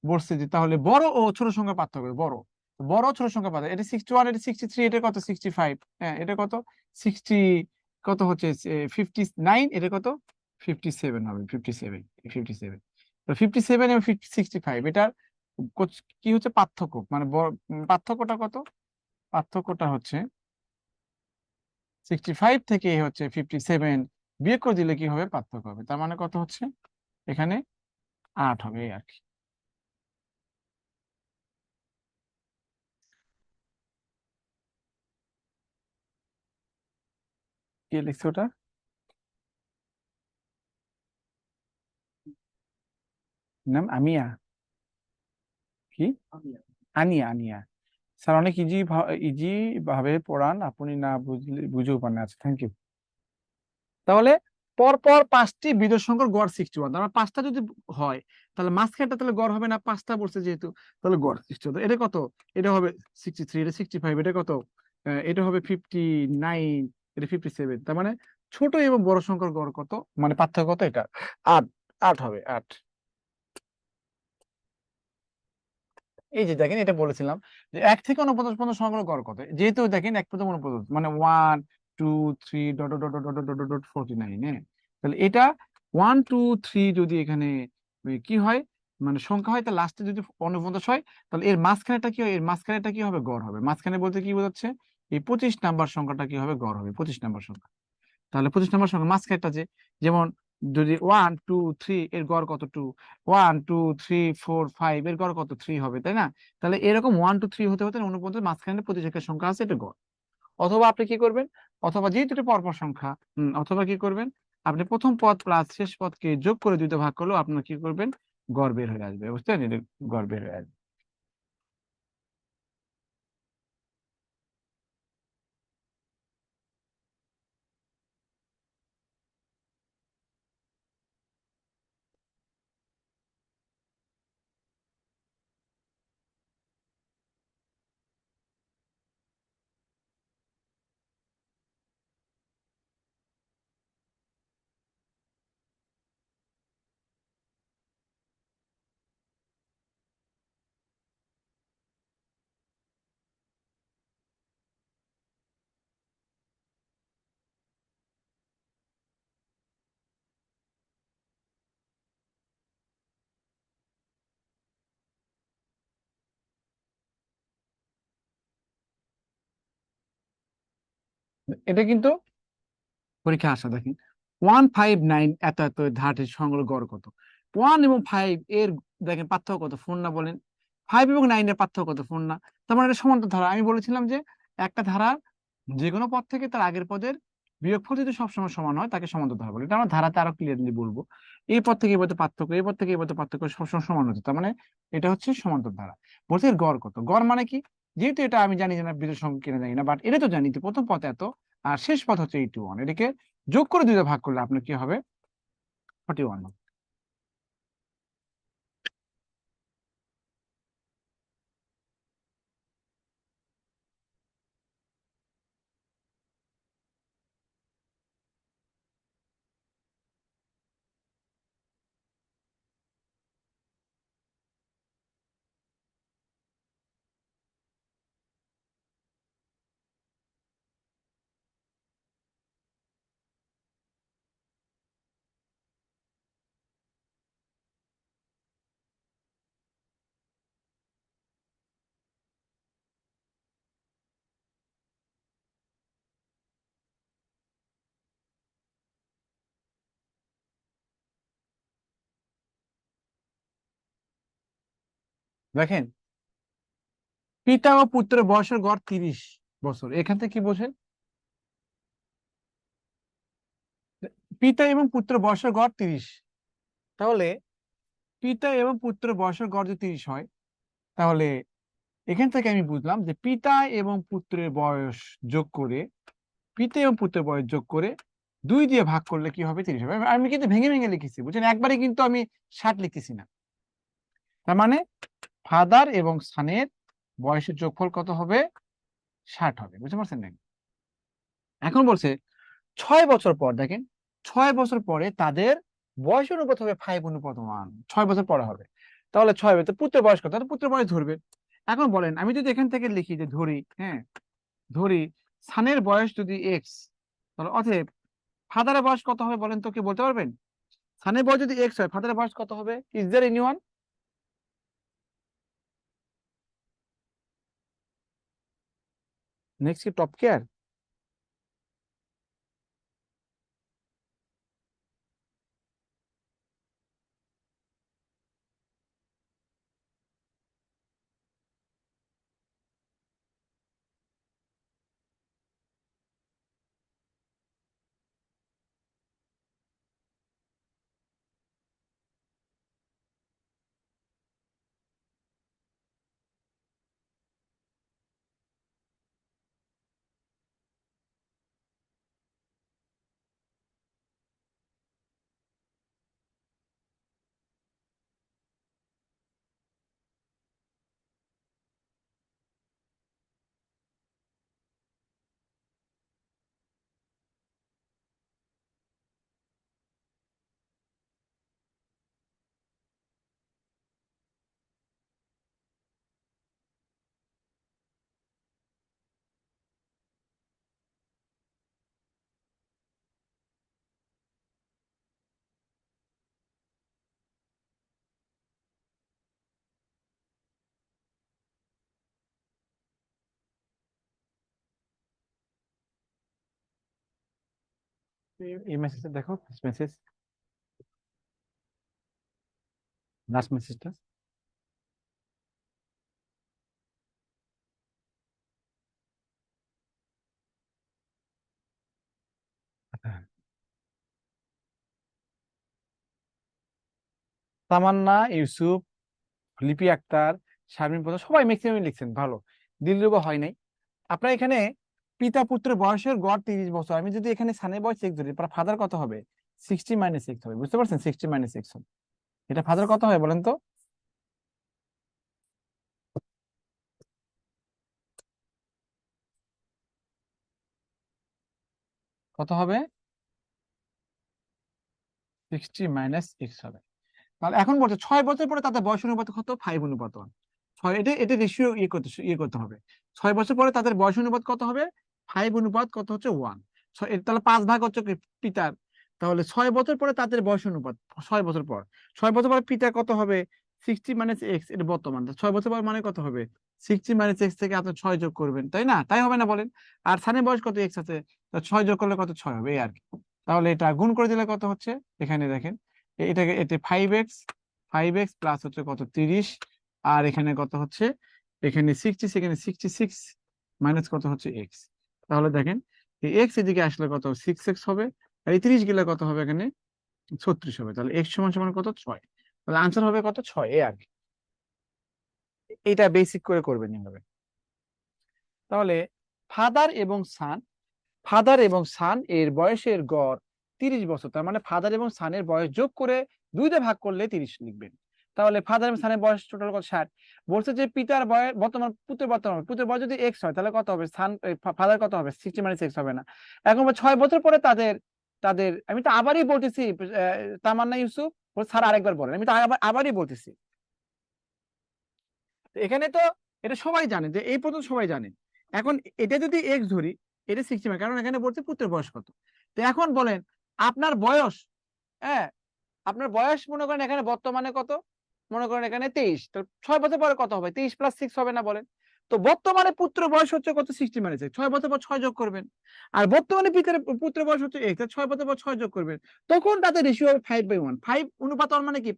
Speaker 1: বলছে যে তাহলে বড় ও ছোট সংখ্যা পার্থক্য, বড় বড় ছোট সংখ্যা পার্থক্য, এটা 61, এটা 63, এটা কত 65, হ্যাঁ, এটা কত 60, কত হচ্ছে 59, এটা কত 57 হবে, 57, 57, তো 57 এবং 65 এটার কি হচ্ছে পার্থক্য, মানে পার্থক্যটা কত, পার্থক্যটা হচ্ছে 65 থেকে হচ্ছে 57 বিয়োগ করে দিলে কি হবে, পার্থক্য হবে, তার মানে কত হচ্ছে এখানে 8 হবে, এই আর কি। কে লিখছে ওটা, নাম আমিয়া, কি আনিয়া, আনিয়া স্যার, অনেক ইজি ভাবে পড়ান, আপনি না বুঝলে বুঝেও পারেন, আচ্ছা থ্যাংক ইউ। তাহলে পরপর 5টি বিজোড় সংখ্যার গড় 61, তার মানে 5টা যদি হয় তাহলে মাঝখানটা তাহলে গড় হবে না, 5টা বলছে যেহেতু, তাহলে গড় 61। এটা কত? এটা হবে 63, এটা 65, এটা কত? এটা হবে 59, এটা 57। তার মানে ছোট এবং বড় সংখ্যার গড় কত, মানে পার্থক্য কত? এটা 8, 8 হবে 8। এই যে দেখেন, এটা বলেছিলাম যে 1 থেকে 49 পর্যন্ত সংখ্যার গড় কত, যেহেতু দেখেন 1 থেকে 49 মানে 1 2 3 ... 49, হ্যাঁ। তাহলে এটা 1 2 3 যদি এখানে কি হয়, মানে সংখ্যা হয়, তাহলে লাস্টে যদি 49 হয়, তাহলে এর মাঝখানেটা কি হয়, এর মাঝখানেটা কি হবে, গড় হবে। মাঝখানে বলতে কি বোঝাচ্ছে, এই 25 নাম্বার সংখ্যাটা কি হবে, গড় হবে 25 নাম্বার সংখ্যা। তাহলে 25 নাম্বার সংখ্যা মাঝখানেটা যেমন যদি 1 2 3 এর গড় কত 2, 1 2 3 4 5 এর গড় কত 3 হবে, তাই না? তাহলে এরকম 1 2 3 হতে হতে অনুপস্থিত মাঝখানে প্রতিযোগের সংখ্যা আছে, এটা গড়। অথবা আপনি কি করবেন, অথবা যেহেতু এটা পরপর সংখ্যা, অথবা কি করবেন, আপনি প্রথম পদ প্লাস শেষ পদকে যোগ করে দুইটা ভাগ করলেও আপনার কি করবেন, গড় বের হয়ে আসবে, বুঝছেন? এটা গড় বের হয়ে আসবে। এটা কিন্তু পরীক্ষা আসা, দেখেন 1 5 9 এত এত ধারটির সংখ্যার গড় কত, 1 এবং 5 এর দেখেন পার্থক্য কত, 4 না বলেন? 5 এবং 9 এর পার্থক্য কত, 4 না? তার মানে এটা সমান্তর ধারা। আমি বলেছিলাম যে একটা ধারা যে কোনো পদ থেকে তার আগের পদের বিয়োগফল যদি সবসময় সমান হয় তাকে সমান্তর ধারা বলে। এটা আমরা ধারাতে আরো ক্লিয়ারলি বলবো। এই পদ থেকে এই পদে পার্থক্য, এই পদ থেকে এই পদে পার্থক্য সবসময় সমান হচ্ছে, তার মানে এটা হচ্ছে সমান্তর ধারা। বলছে এর গড় কত, গড় মানে কি, যেহেতু এটা আমি জানি না, বিজোড় সংখ্যা কিনা জানি না, বাট এটা তো জানি যে প্রথম পদ এত আর শেষ পদ হচ্ছে 81, এটাকে যোগ করে দুইটা ভাগ করলে আপনার কি হবে, 41। দেখেন, পিতা ও পুত্রের বয়সের গড় 30 বছর, এখান থেকে কি বোঝেন, পিতা এবং পুত্রের বয়সের গড় 30, তাহলে পিতা এবং পুত্রের বয়সের গড় যদি 30 হয়, তাহলে এখান থেকে আমি বুঝলাম যে পিতা এবং পুত্রের বয়স যোগ করে, পিতা এবং পুত্রের বয়স যোগ করে 2 দিয়ে ভাগ করলে কি হবে, 30 হবে। আমি কিন্তু ভেঙে ভেঙে লিখেছি, বুঝছেন, একবারে কিন্তু আমি 60 লিখতেছি না। তার মানে ফাদার এবং সানের বয়সের যোগফল কত হবে, 60 হবে, বুঝতে পারছেন নাকি? এখন বলছে 6 বছর পর, দেখেন 6 বছর পরে তাদের বয়স অনুপাত হবে 5:1, 6 বছর পরে হবে। তাহলে 6 পুত্রের বয়স কত, তাহলে পুত্রের বয়স ধরবে। এখন বলেন, আমি যদি এখান থেকে লিখি যে ধরি, হ্যাঁ ধরি সানের বয়স যদি এক্স, তাহলে অতএব ফাদারের বয়স কত হবে বলেন তো, কি বলতে পারবেন? সানের বয়স যদি এক্স হয়, ফাদারের বয়স কত হবে? Is there anyone? নেক্সট কি টপ কেয়ার? এই মেসেজটা দেখো, মেসেজ, লাস্ট মেসেজটা। তামান্না, ইউসুফ, লিপি আক্তার, শারমিন প্রধান সবাই ম্যাক্সিমাম লিখছেন ভালো, দিলরুবা হয় নাই। আপনার এখানে পিতা পুত্রের বয়সের গড় 30 বছর, আমি যদি এখানে সানের বয়স 6 ধরি, ফাদার কত হবে? 60 - 6 হবে, বুঝতে পারছেন? 60 - 6 হবে। এটা ফাদার কত হয় বলেন তো? কত হবে? 60 - 6 হবে। তাহলে এখন বলছে 6 বছর পরে তাদের বয়স অনুপাত কত? 5 অনুপাত 1। ছয়, এটা এটা রেশিও ইয়ে করতে হবে। 6 বছর পরে তাদের বয়স অনুপাত কত হবে? 5 অনুপাত কত হচ্ছে? 1। তাহলে 5 ভাগ হচ্ছে কি পিতার। তাহলে 6 বছর পরে তাদের বয়স অনুপাত, 6 বছর পর, 6 বছর পরে পিতার কত হবে? 60 - X, এটা বর্তমান। 6 বছর পর মানে কত হবে? 60 - X থেকে আপনি 6 যোগ করবেন, তাই না? তাই হবে না বলেন? আর সানের বয়স কত? X আছে, তা 6 যোগ করলে কত? 6 হবে, এই আর কি। তাহলে এটা গুণ করে দিলে কত হচ্ছে? এখানে দেখেন, এটাকে এতে 5x, 5x প্লাস হচ্ছে কত? 30। আর এখানে কত হচ্ছে? এখানে 60, এখানে 66 মাইনাস কত হচ্ছে? এক্স। তাহলে দেখেন, এই এক্স এদিকে আসলে কত? 6x হবে। আর এই 30 গেলে কত হবে? এখানে 36 হবে। তাহলে এক্স সমান সমান কত? 6। তাহলে আনসার হবে কত? 6, এ আর কি। এটা বেসিক করে করবেন এইভাবে। তাহলে ফাদার এবং সান, ফাদার এবং সান এর বয়সের গড় 30 বছর, তার মানে ফাদার এবং সানের বয়স যোগ করে 2 দিয়ে ভাগ করলে 30 লিখবেন। তাহলে ফাদার এবং সানের বয়স টোটাল কত? 60। বলছে যে পিতার বয়স বর্তমান, পুত্রের বয়স যদি এক্স হয় তাহলে কত হবে? সান ফাদার কত হবে? 60 - 6 হবে না? এখন 6 বছর পরে তাদের তাদের আমি তো আবারই বলতেছি, তামান্না, ইউসুফ, স্যার আরেকবার বলেন, আমি তো আবারই বলতেছি। তো এখানে তো এটা সবাই জানে, যে এই পর্যন্ত সবাই জানে। এখন এটা যদি এক্স ধরি, এটা 60, কারণ এখানে বলছে পুত্রের বয়স কত। তো এখন বলেন আপনার বয়স, হ্যাঁ, আপনার বয়স মনে করেন এখানে বর্তমানে কত? মনে করেন এখানে 23, তো 6 বছর পরে কত হবে? 23 + 6 হবে না বলেন? তো বর্তমানে পুত্র বয়স হচ্ছে কত? 60 - 6, 6 বছর পর 6 যোগ করবেন। আর বর্তমানে পুত্র বয়স হচ্ছে 1, 6 বছর পর 6 যোগ করবেন। তখন তাদের রেশিও হবে 5/1। 5 অনুপাত 1 মানে কি?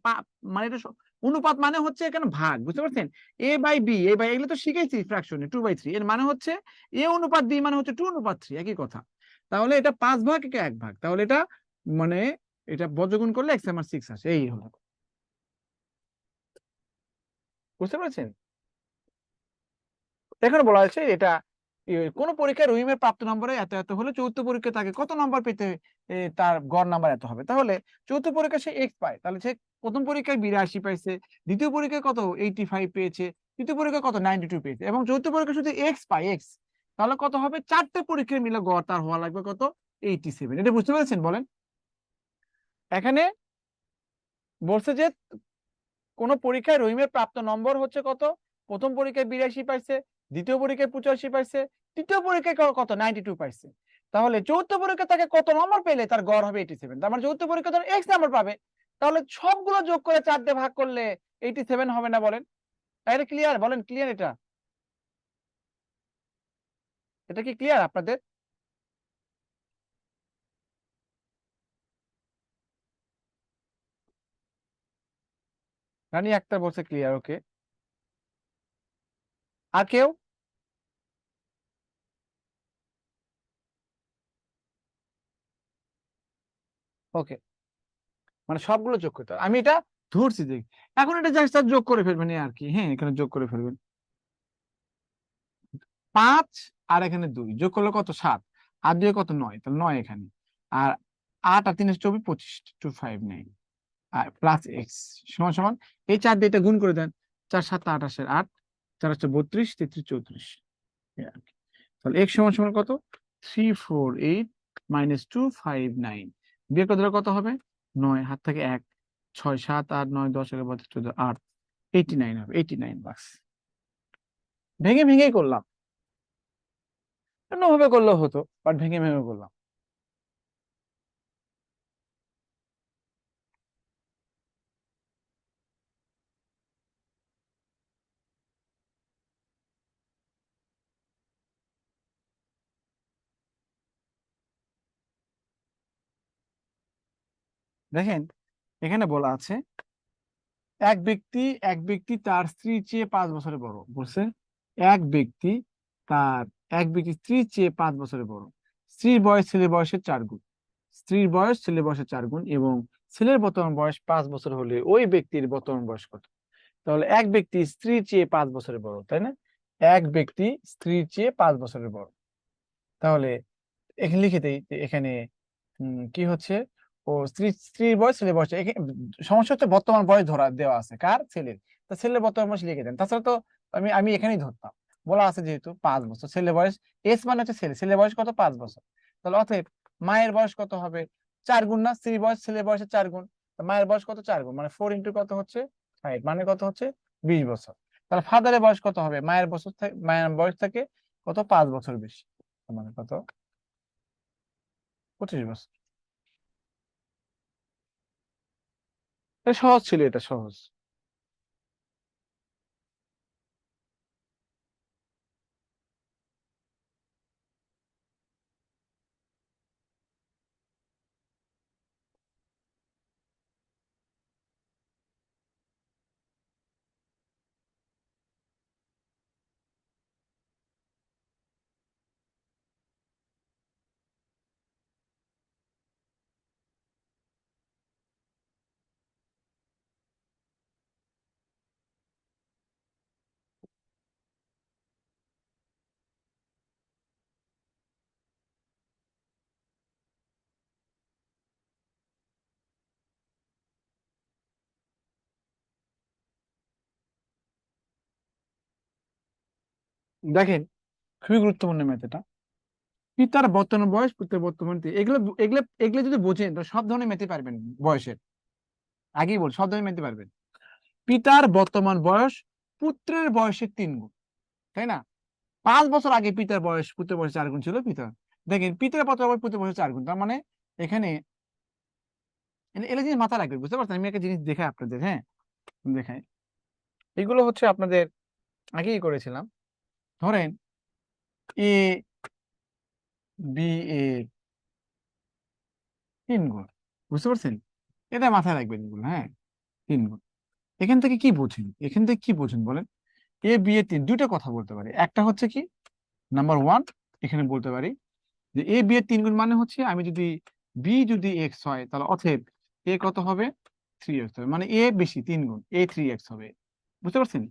Speaker 1: মানে এটা অনুপাত মানে হচ্ছে এখানে ভাগ, বুঝতে পারছেন? A/B, এগুলো তো শিখেছি ফ্র্যাকশনে, 2/3। এর মানে হচ্ছে A/B মানে হচ্ছে 2/3, একই কথা। তাহলে এটা 5 ভাগ, এটা 1 ভাগ। তাহলে এটা মানে এটা বর্গগুণ করলে x আমার 6 আসে, এই হলো। বুঝতে পারছেন? এখানে বলা হয়েছে এটা কোন পরীক্ষায় রহিমের প্রাপ্ত নম্বরে এত এত হলে চতুর্থ পরীক্ষায় তাকে কত নম্বর পেতে তার গড় নাম্বার এত হবে। তাহলে চতুর্থ পরীক্ষায় সে এক্স পায়, তাহলে সে প্রথম পরীক্ষায় 82 পাইছে, দ্বিতীয় পরীক্ষায় কত? 85 পেয়েছে, তৃতীয় পরীক্ষায় কত? 92 পেয়েছে, এবং চতুর্থ পরীক্ষায় শুধু এক্স পায়, এক্স। তাহলে কত হবে? 4টে পরীক্ষায় মিলে গড় তার হওয়া লাগবে কত? 87। এটা বুঝতে পেরেছেন বলেন? এখানে বলছে যে কোন পরীক্ষায় রহিমের প্রাপ্ত নম্বর হচ্ছে কত? প্রথম পরীক্ষায় 82 পাইছে, দ্বিতীয় পরীক্ষায় 85 পাইছে, তৃতীয় পরীক্ষায় কত? 92 পাইছে। তাহলে চতুর্থ পরীক্ষা তাকে কত নম্বর পেলে তার গড় হবে 87? তার মানে চতুর্থ পরীক্ষা ধর এক্স নম্বর পাবে, তাহলে সবগুলো যোগ করে 4 দিয়ে ভাগ করলে 87 হবে না বলেন? তাহলে ক্লিয়ার? বলেন ক্লিয়ার? এটা এটা কি ক্লিয়ার আপনাদের? রানী একটা বলছে ক্লিয়ার, ওকে। আর কেউ? ওকে, মানে সবগুলো যোগ করতে হবে। আমি এটা ধরছি দেখ, এখন এটা জাস্ট যোগ করে ফেলবেন, এই আর কি। হ্যাঁ, এখানে যোগ করে ফেলবেন। 5 আর এখানে 2 যোগ করলে কত? 7। আর 2 কত? 9, তাহলে 9 এখানে। আর 8 আর 3 24, 25, 259 আর প্লাস এক্স সমান সমান এই 4 দিয়ে এটা গুণ করে দেন। 4 7 28 8, 4 হচ্ছে 32, 33 34, এই আর কি। তাহলে এক্স সমান সমান কত? 348 - 259। বিয়োগ করে দিলে কত হবে? 9, হাত থেকে 1, 6 7 8 9 10 11 12 14 8, 89 হবে, 89 বাস। ভেঙে ভেঙেই করলাম, অন্যভাবে করলেও হতো, বাট ভেঙে ভেঙে করলাম। দেখেন এখানে বলা আছে এক ব্যক্তি তার স্ত্রীর চেয়ে 5 বছরের বড় বলছে। এক ব্যক্তি তার এক ব্যক্তি স্ত্রীর চেয়ে 5 বছরের বড়। স্ত্রীর বয়স ছেলের বয়সের 4 গুণ। স্ত্রীর বয়স ছেলের বয়সের 4 গুণ এবং ছেলের বর্তমান বয়স 5 বছর হলে ওই ব্যক্তির বর্তমান বয়স কত? তাহলে এক ব্যক্তি স্ত্রীর চেয়ে 5 বছরের বড়, তাই না? এক ব্যক্তি স্ত্রীর চেয়ে 5 বছরের বড়। তাহলে এখানে লিখে দেই যে এখানে কি হচ্ছে, ও স্ত্রীর বয়স ছেলের বয়স সমস্যা হচ্ছে বর্তমান বয়স ধরা দেওয়া আছে কার? ছেলের। তা ছেলের বর্তমান বয়স লিখে দেন। তাছাড়া তো আমি আমি এখানেই ধরতাম, বলা আছে যেহেতু 5 বছর ছেলের বয়স, এস মানে হচ্ছে ছেলের বয়স কত? 5 বছর। তাহলে অতএব মায়ের বয়স কত হবে? 4 গুণ না? স্ত্রীর বয়স ছেলের বয়সের 4 গুণ। মায়ের বয়স কত? 4 গুণ, মানে 4 কত হচ্ছে 5, মানে কত হচ্ছে 20 বছর। তাহলে ফাদারের বয়স কত হবে? মায়ের বয়স থেকে কত 5 বছর বেশি, মানে কত 25 বছর। এটা সহজ ছিল, এটা সহজ। দেখেন খুবই গুরুত্বপূর্ণ ম্যাথ এটা। পিতার বর্তমান বয়স পুত্রের বর্তমান এগুলো এগুলো এগুলো যদি বোঝেন তো সব ধরনের ম্যাথই পারবেন। বয়সের আগেই বল, সব ধরনের ম্যাথই পারবেন। পিতার বর্তমান বয়স পুত্রের বয়সের 3 গুণ, তাই না? 5 বছর আগে পিতার বয়স পুত্রের বয়স 4 গুণ ছিল পিতার। দেখেন পিতার বর্তমান বয়স পুত্রের বয়স 4 গুণ, তার মানে এখানে এগুলো জিনিস মাথায় রাখবেন, বুঝতে পারছেন? আমি একটা জিনিস দেখাই আপনাদের, হ্যাঁ দেখাই। এগুলো হচ্ছে আপনাদের আগেই করেছিলাম। ধরেন এ বি এর 3 গুণ, বুঝতে পারছেন? এটা মাথায় রাখবেন এগুলো, হ্যাঁ 3 গুণ। এখান থেকে কি বোঝেন, এখান থেকে কি বোঝেন বলেন? এ বি এর দুইটা কথা বলতে পারি। একটা হচ্ছে কি, নাম্বার ওয়ান, এখানে বলতে পারি যে এ বি এর 3 গুণ মানে হচ্ছে আমি যদি বি যদি এক্স হয় তাহলে অতএব এ কত হবে? 3x হবে, মানে এ বেশি 3 গুণ, এ 3x হবে, বুঝতে পারছেন?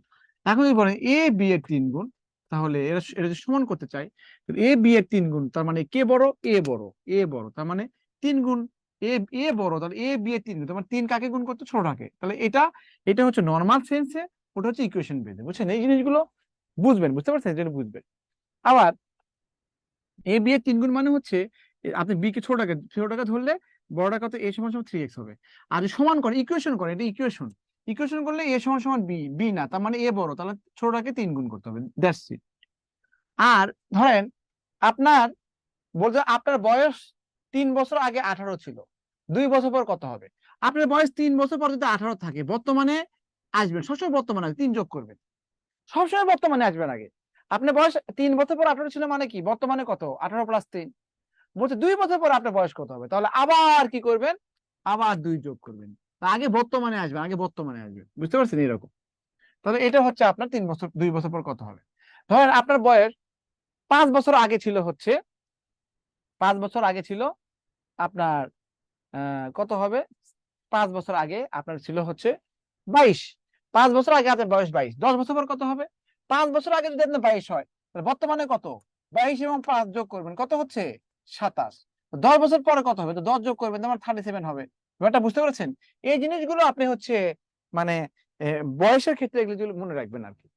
Speaker 1: এখন যদি বলেন এ বি এর 3 গুণ, তাহলে এটা যদি সমান করতে চাই, এ বি এর 3 গুণ তার মানে কে বড়? এ বড়। এ বড় তার মানে 3 গুণ। এ এ বড়, তাহলে এ বি এর 3 গুণ তার মানে 3 কাকে গুণ করতে? ছোটটাকে। তাহলে এটা এটা হচ্ছে নর্মাল সেন্সে, ওটা হচ্ছে ইকুয়েশন বেঁধে, বুঝছেন? এই জিনিসগুলো বুঝবেন, বুঝতে পারছেন? এটা বুঝবেন। আবার এ বি এর 3 গুণ মানে হচ্ছে আপনি বি কে ছোটটাকে ধরলে বড়টা কত? এ সমান সমান 3x হবে। আর যদি সমান করে ইকুয়েশন করে, এটা ইকুয়েশন, ইকুয়েশন করলে এ সমান সমান বি, বি না তার মানে এ বড়, তাহলে ছোটটাকে 3 গুণ করতে হবে, দ্যাটস ইট। আর ধরেন আপনার বলতে আপনার বয়স 3 বছর আগে 18 ছিল, 2 বছর পর কত হবে? আপনার বয়স 3 বছর পর যদি 18 থাকে, বর্তমানে আসবেন সবসময়, বর্তমানে 3 যোগ করবেন, সবসময় বর্তমানে আসবেন আগে। আপনার বয়স 3 বছর পর 18 ছিল মানে কি? বর্তমানে কত? 18 + 3। বলছে 2 বছর পর আপনার বয়স কত হবে? তাহলে আবার কি করবেন? আবার 2 যোগ করবেন। তা আগে বর্তমানে আসবেন, আগে বর্তমানে আসবেন, বুঝতে পারছেন? এরকম। তাহলে এটা হচ্ছে আপনার 3 বছর, 2 বছর পর কত হবে। ধরেন আপনার বয়স 5 বছর আগে ছিল হচ্ছে, 5 বছর আগে ছিল আপনার কত হবে? 5 বছর আগে আপনার ছিল হচ্ছে 22। 5 বছর আগে আপনার বয়স 22, 10 বছর পর কত হবে? 5 বছর আগে যদি আপনার 22 হয়, তাহলে বর্তমানে কত? 22 এবং 5 যোগ করবেন, কত হচ্ছে? 27। 10 বছর পরে কত হবে? তো 10 যোগ করবেন, তোমার 37 হবে। ব্যাপারটা বুঝতে পেরেছেন? এই জিনিসগুলো আপনি হচ্ছে মানে বয়সের ক্ষেত্রে এগুলো মনে রাখবেন আর কি,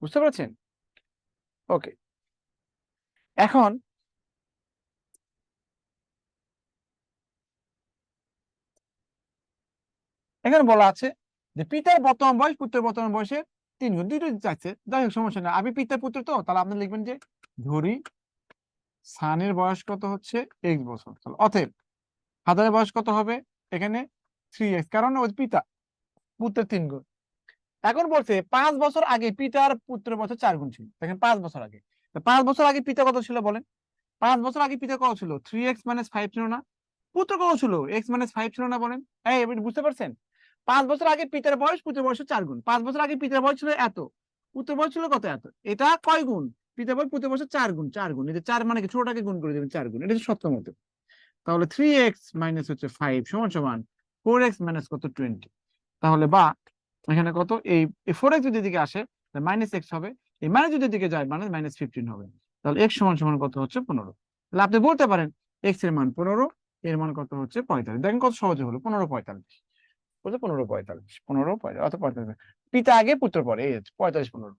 Speaker 1: বুঝতে পেরেছেন? ওকে, এখন এখানে বলা আছে যে পিতার বর্তমান বয়স পুত্রের বর্তমান বয়সের 3 গুণ, দুইটা চাইছে, যাই হোক সমস্যা নেই। আমি পিতার পুত্র তো, তাহলে আপনি লিখবেন যে ধরি সানের বয়স কত হচ্ছে x বছর, তাহলে অতএব ফাদারের বয়স কত হবে? এখানে 3x, কারণ ওই পিতা পুত্রের 3 গুণ। এখন বলছে 5 বছর আগে পিতার পুত্রের বছর 4 গুণ ছিল, দেখেন 5 বছর আগে। 5 বছর আগে পিতা কত ছিল বলেন? 5 বছর আগে পিতা কত ছিল? 3x - 5 ছিল না? পুত্র কত ছিল? x-5 ছিল না বলেন? এই এবার বুঝতে পারছেন? 5 বছর আগে পিতার বয়স পুত্রের বয়স 4 গুণ। 5 বছর আগে পিতার বয়স ছিল এত, পুত্রের বয়স ছিল কত? এত। এটা কয় গুণ? পিতার বয়স পুত্রের বয়স 4 গুণ। 4 গুণ, এই যে 4 মানে কি? ছোটটাকে গুণ করে দেবেন 4 গুণ, এটা হচ্ছে সপ্তম মতো। তাহলে 3x মাইনাস হচ্ছে 5 সমান সমান 4x মাইনাস কত? 20। তাহলে বা এখানে কত? এই 4x যদি এদিকে আসে মাইনাস এক্স হবে, এই মাইনাস যদি এদিকে যায় মানে মাইনাস 15 হবে। তাহলে x সমান সমান কত হচ্ছে? 15। তাহলে আপনি বলতে পারেন x এর মান 15, এর মান কত হচ্ছে? 45। দেখেন কত সহজে হলো, 15 45 বলছে 15 45, 15 45 অত 45। পিতা আগে পুত্র পরে, এই 45 15।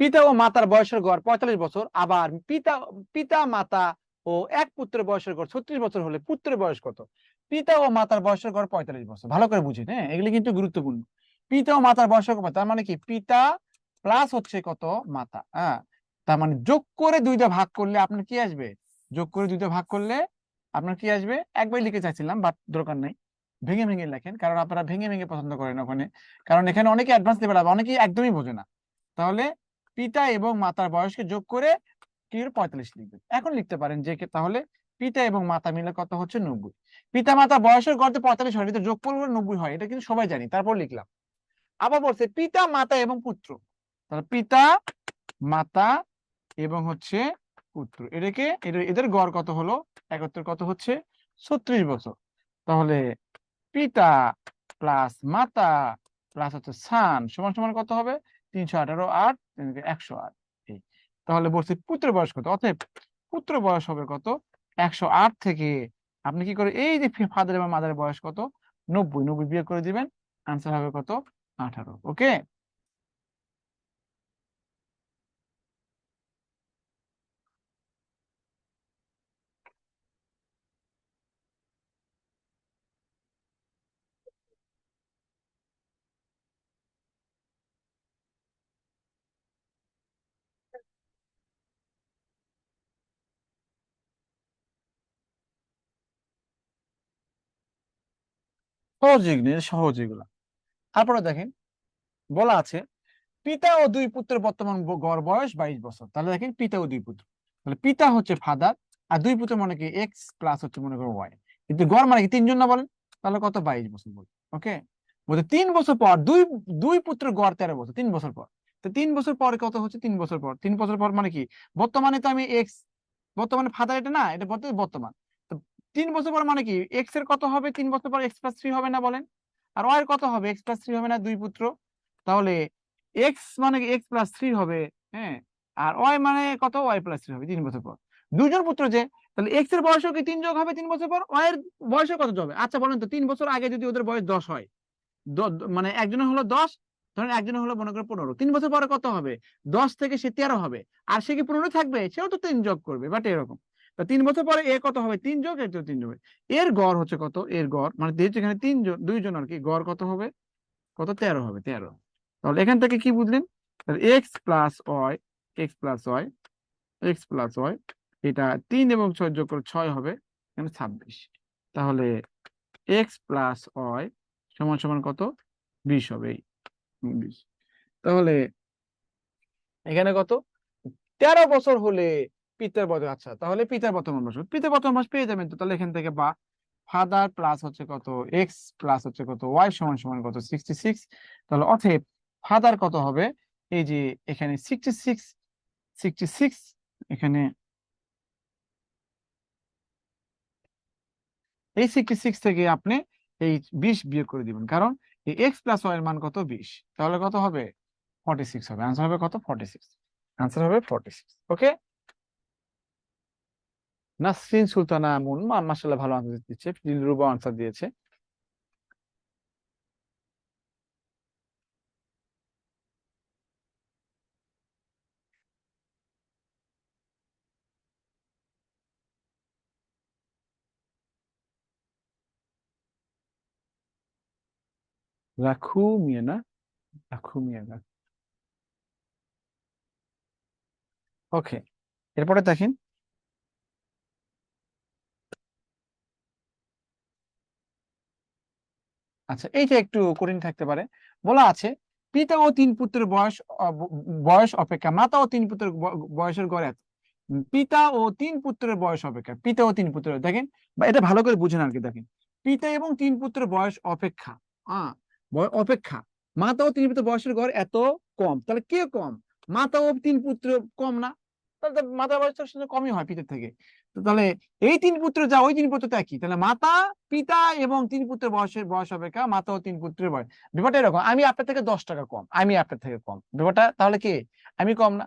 Speaker 1: পিতা ও মাতার বয়সের গড় 45 বছর, আবার পিতা পিতা মাতা ও এক পুত্রের বয়সের গড় 36 বছর হলে পুত্রের বয়স কত? পিতা ও মাতার বয়সের গড় 45 বছর, ভালো করে বুঝেন, হ্যাঁ এগুলি কিন্তু গুরুত্বপূর্ণ। পিতা ও মাতার বয়সের গড়, তার মানে কি? পিতা প্লাস হচ্ছে কত? মাতা, হ্যাঁ। তার মানে যোগ করে দুইটা ভাগ করলে আপনার কি আসবে? যোগ করে দুইটা ভাগ করলে আপনার কি আসবে? একবার লিখে চাইছিলাম, বাট দরকার নাই, ভেঙে ভেঙে লেখেন, কারণ আপনারা ভেঙে ভেঙে পছন্দ করেন ওখানে, কারণ এখানে অনেকে অ্যাডভান্স লেভেল হবে, অনেকেই একদমই বোঝে না। তাহলে পিতা এবং মাতার বয়সকে যোগ করে কি 45 লিখবেন। এখন লিখতে পারেন যে তাহলে পিতা এবং মাতা মিলে কত হচ্ছে? 90। পিতা মাতা বয়সের গড়ে 45 হয়, এটা যোগ করলে 90 হয়, এটা কিন্তু সবাই জানি, তারপর লিখলাম। আবার বলছে পিতা মাতা এবং পুত্র, তাহলে পিতা মাতা এবং হচ্ছে পুত্র, এটাকে এদের গড় কত হলো? একত্রে কত হচ্ছে? 36 বছর। তাহলে পিতা প্লাস মাতা প্লাস হচ্ছে সান সমান সমান কত হবে? 318 8 108। তাহলে বলছি পুত্রের বয়স কত, অতএব পুত্র বয়স হবে কত? 108 থেকে আপনি কি করে এই যে ফাদার এবং মাদারের বয়স কত? 90, 90 বিয়োগ করে দিবেন, আনসার হবে কত? 18। ওকে, সহজ জিনিস, সহজ এগুলা। তারপরে দেখেন বলা আছে পিতা ও দুই পুত্রের বর্তমান গড় বয়স 22 বছর। তাহলে দেখেন পিতা ও দুই পুত্র, তাহলে পিতা হচ্ছে ফাদার, আর দুই পুত্র মানে কি? এক্স প্লাস হচ্ছে মনে করো ওয়াই, কিন্তু গড় মানে কি? তিনজন না বলেন? তাহলে কত? 22 বছর বলি। ওকে, বলতে 3 বছর পর দুই দুই পুত্রের গড় 13 বছর, 3 বছর পর। তো 3 বছর পরে কত হচ্ছে? 3 বছর পর, 3 বছর পর মানে কি? বর্তমানে তো আমি এক্স, বর্তমানে ফাদার এটা না, এটা বলতে বর্তমান। তো 3 বছর পর মানে কি? এক্স এর কত হবে? 3 বছর পর x+3 হবে না বলেন? আর ওয়াই এর কত হবে? x+3 হবে না, দুই পুত্র। তাহলে এক্স মানে কি? x+3 হবে, হ্যাঁ। আর ওয়াই মানে কত? y+3 হবে 3 বছর পর। দুজন পুত্র যে, তাহলে এক্স এর বয়সও কি 3 যোগ হবে 3 বছর পর, ওয়াই এর বয়সও কত যোগ হবে? আচ্ছা বলেন তো, 3 বছর আগে যদি ওদের বয়স 10 হয়, মানে একজনের হলো 10, ধরেন একজনের হলো মনে করো 15, 3 বছর পরে কত হবে? 10 থেকে সে 13 হবে, আর সে কি 15 থাকবে? সেও তো 3 যোগ করবে, বাট এরকম। তা 3 বছর পরে এ কত হবে? 3 যোগ, এর তো 3 যোগ হবে। এর গড় হচ্ছে কত? এর গড় মানে যেহেতু এখানে তিনজন, দুইজন আর কি, গড় কত হবে? কত? 13 হবে, 13। তাহলে এখান থেকে কি বুঝলেন? X plus y, x plus y, x plus y, এটা 3 এবং 6 যোগ করে 6 হবে, এখানে 26। তাহলে এক্স প্লাস ওয়াই সমান সমান কত? 20 হবে, এই 20। তাহলে এখানে কত? 13 বছর হলে পিতার বয়স, আচ্ছা তাহলে পিতার বর্তমান বয়স, পিতার বর্তমান বয়স পেয়ে যাবেন তো। তাহলে এখান থেকে বা ফাদার প্লাস হচ্ছে কত? এক্স প্লাস হচ্ছে কত? ওয়াই সমান সমান কত? 66। তাহলে অতএব ফাদার কত হবে? এই যে এখানে 66, 66, এখানে এই 66 থেকে আপনি এই 20 বিয়োগ করে দিবেন, কারণ এই এক্স প্লাস ওয়াই এর মান কত? 20। তাহলে কত হবে? 46 হবে, আনসার হবে কত? 46। আনসার হবে 46। ওকে, নাসরিন সুলতানা আমুন মাশাআল্লাহ ভালো আনসার দিচ্ছে, দিলরুবা আনসার দিয়েছে। রাখু মিয়া না, রাখু মিয়া না। ওকে, এরপরে দেখেন, আচ্ছা এইটা একটু কঠিন থাকতে পারে। বলা আছে পিতা ও তিন পুত্রের বয়স বয়স অপেক্ষা মাতা ও তিন পুত্রের বয়সের গড় এত। পিতা ও তিন পুত্রের বয়স অপেক্ষা, পিতা ও তিন পুত্রের দেখেন, বা এটা ভালো করে বুঝেন আর কি। দেখেন পিতা এবং তিন পুত্রের বয়স অপেক্ষা, অপেক্ষা মাতা ও তিন পুত্রের বয়সের গড় এত কম, তাহলে কে কম? মাতা ও তিন পুত্র কম না? তাহলে তো মাতার বয়স তো আসলে কমই হয় পিতার থেকে। তো তাহলে এই তিন পুত্র যা ওই তিন পুত্র তো একই, তাহলে মাতা পিতা এবং তিন পুত্রের বয়স অপেক্ষা মাতা ও তিন পুত্রের বয়স। ব্যাপারটা এরকম, আমি আপনার থেকে 10 টাকা কম, আমি আপনার থেকে কম, ব্যাপারটা তাহলে কি আমি কম না?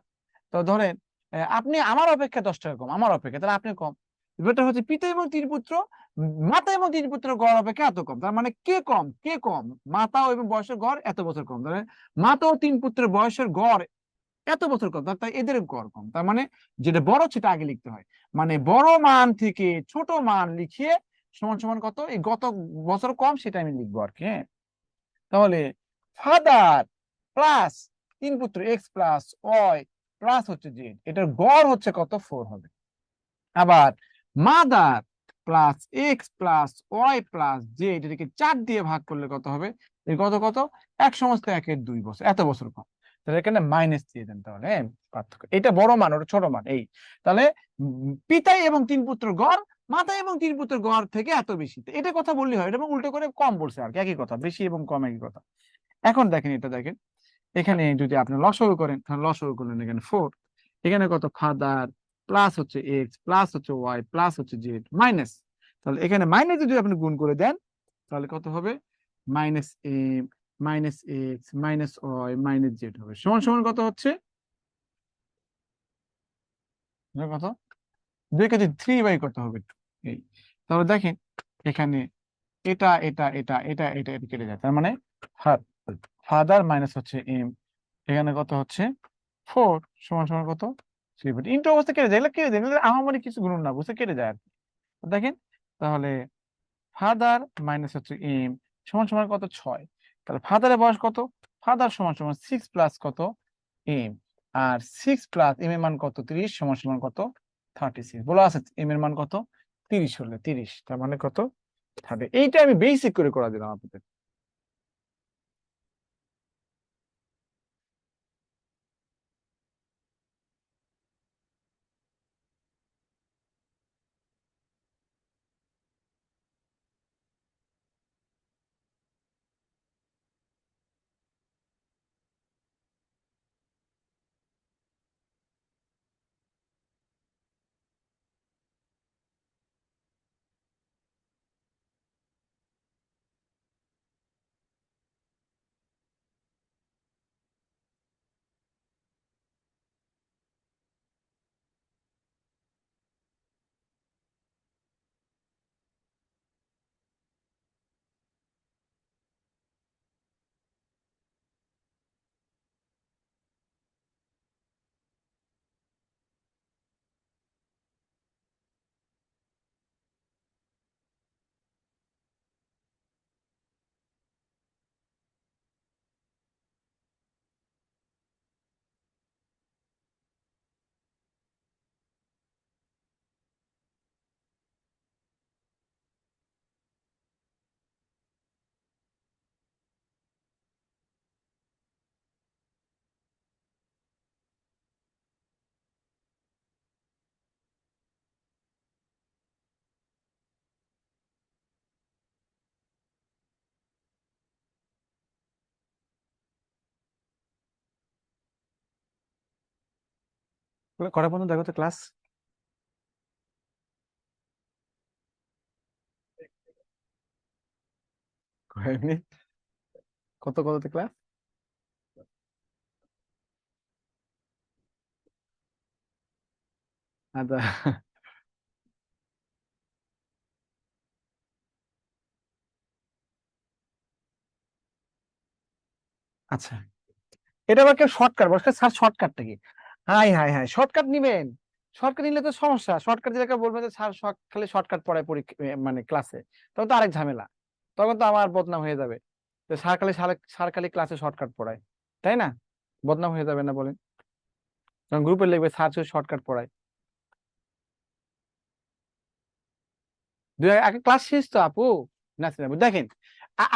Speaker 1: তো ধরেন আপনি আমার অপেক্ষা 10 টাকা কম, আমার অপেক্ষা, তাহলে আপনি কম। ব্যাপারটা হচ্ছে পিতা এবং তিন পুত্র, মাতা এবং তিন পুত্রের গড় অপেক্ষা এত কম, তার মানে কে কম? কে কম? মাতা এবং বয়সের গড় এত বছর কম, তাহলে মাতা ও তিন পুত্রের বয়সের গড় এত বছর কম, তাই এদের গড় কম। তার মানে যেটা বড় সেটা আগে লিখতে হয়, মানে বড় মান থেকে ছোট মান লিখিয়ে সমান সমান কত, এই গত বছর কম সেটা আমি লিখবো আর কি। হ্যাঁ, তাহলে ফাদার প্লাস তিন পুত্র এক্স প্লাস ওয়াই প্লাস হচ্ছে জেড, এটার গড় হচ্ছে কত? 4 হবে। আবার mother plus X plus Y plus Z, এটাকে 4 দিয়ে ভাগ করলে কত হবে? এই কত কত 1/1/2 বছর, এত বছর কম। তাহলে এখানে মাইনাস দিয়ে দেন তাহলে। হ্যাঁ, পার্থক্য এটা বড় মান ওটা ছোট মান এই। তাহলে পিতাই এবং তিন পুত্র গড় মাতা এবং তিন পুত্র গড় থেকে এত বেশি, তো এটা কথা বললে হয়, এটা এবং উল্টো করে কম বলছে আর কি, একই কথা, বেশি এবং কম একই কথা। এখন দেখেন এটা দেখেন, এখানে যদি আপনি লসাগু করেন তাহলে লসাগু করলেন এখানে 4, এখানে কত ফাদার প্লাস হচ্ছে এক্স প্লাস হচ্ছে ওয়াই প্লাস হচ্ছে জেড মাইনাস, তাহলে এখানে মাইনাস যদি আপনি গুণ করে দেন তাহলে কত হবে? Minus m minus x minus y minus z হবে সমান সমান কত হচ্ছে? এটা কত? 2 কে 3 বাই করতে হবে এই। তাহলে দেখেন এখানে এটা এটা এটা এটা এটা এটা কেটে যায়, তার মানে ফাদার মাইনাস হচ্ছে এম, এখানে কত হচ্ছে 4 সমান সমান কত? 3 ইন্টু অবস্থা কেটে যায়, এগুলো কেটে যায়, এগুলো আহামরি কিছু গুণ না, বুঝতে কেটে যায় আর কি। তো দেখেন তাহলে ফাদার মাইনাস হচ্ছে এম সমান সমান কত? 6। তাহলে ফাদারের বয়স কত? ফাদার সমান সমান 6 প্লাস কত? এম, আর 6 প্লাস এম এর মান কত? 30 সমান সমান কত? 36। বলা আছে এম এর মান কত? 30 হলে 30, তার মানে কত? 30। এইটা আমি বেসিক করে করা দিলাম আপনাদের। কটা পর্যন্ত দেখো তো ক্লাস? কয় মিনিট? কত কততে ক্লাস? আচ্ছা আচ্ছা, এটা আবার কেউ শর্টকাট বসে স্যার, শর্টকাটটা কি? হাই হাই হাই, শর্টকাট নিবেন? শর্টকাট নিলে তো সমস্যা, শর্টকাট দিলে কেউ বলবে যে স্যার খালি শর্টকাট পড়ায় পরীক্ষা মানে ক্লাসে, তখন তো আরেক ঝামেলা, তখন তো আমার বদনাম হয়ে যাবে। তো স্যার খালি ক্লাসে শর্টকাট পড়ায়, তাই না? বদনাম হয়ে যাবে না বলেন? যখন গ্রুপে লিখবে স্যার শুধু শর্টকাট পড়ায়। আগে ক্লাস শেষ তো আপু। না আপু দেখেন,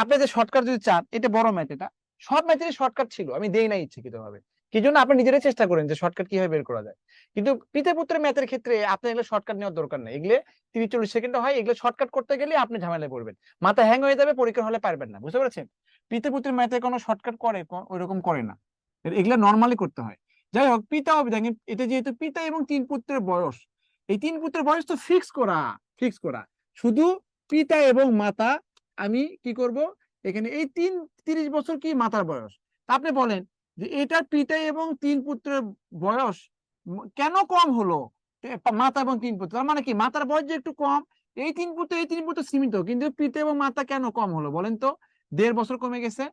Speaker 1: আপনি যে শর্টকাট যদি চান, এটা বড় ম্যাথ, এটা সব ম্যাথেরই শর্টকাট ছিল, আমি দেই না ইচ্ছাকৃত ভাবে। কি জন্য আপনি নিজেরাই চেষ্টা করেন যে শর্টকাট কিভাবে বের করা যায়। কিন্তু পিতা পুত্রের ম্যাথের ক্ষেত্রে আপনার এগুলো শর্টকাট নেওয়ার দরকার নেই, এগুলো 30-40 সেকেন্ডে হয়, এগুলো শর্টকাট করতে গেলে আপনি ঝামেলায় পড়বেন, মাথা হ্যাং হয়ে যাবে, পরীক্ষা হলে পারবেন না, বুঝতে পেরেছেন? পিতা পুত্রের ম্যাথে কোনো শর্টকাট করে ওইরকম করে না, এগুলো নর্মালি করতে হয়। যাই হোক, পিতা হবে, দেখেন এটা যেহেতু পিতা এবং 3 পুত্রের বয়স, এই 3 পুত্রের বয়স তো ফিক্স করা, শুধু পিতা এবং মাতা, আমি কি করব এখানে এই 30 বছর কি মাতার বয়স। তা আপনি বলেন যে এটার পিতা এবং 3 পুত্রের বয়স কেন কম হলো, মাতা এবং 3 পুত্র, তার মানে কি মাতার বয়স যে একটু কম, এই তিন পুত্র সীমিত, কিন্তু পিতা এবং মাতা কেন কম হলো বলেন তো? 1.5 বছর কমে গেছে,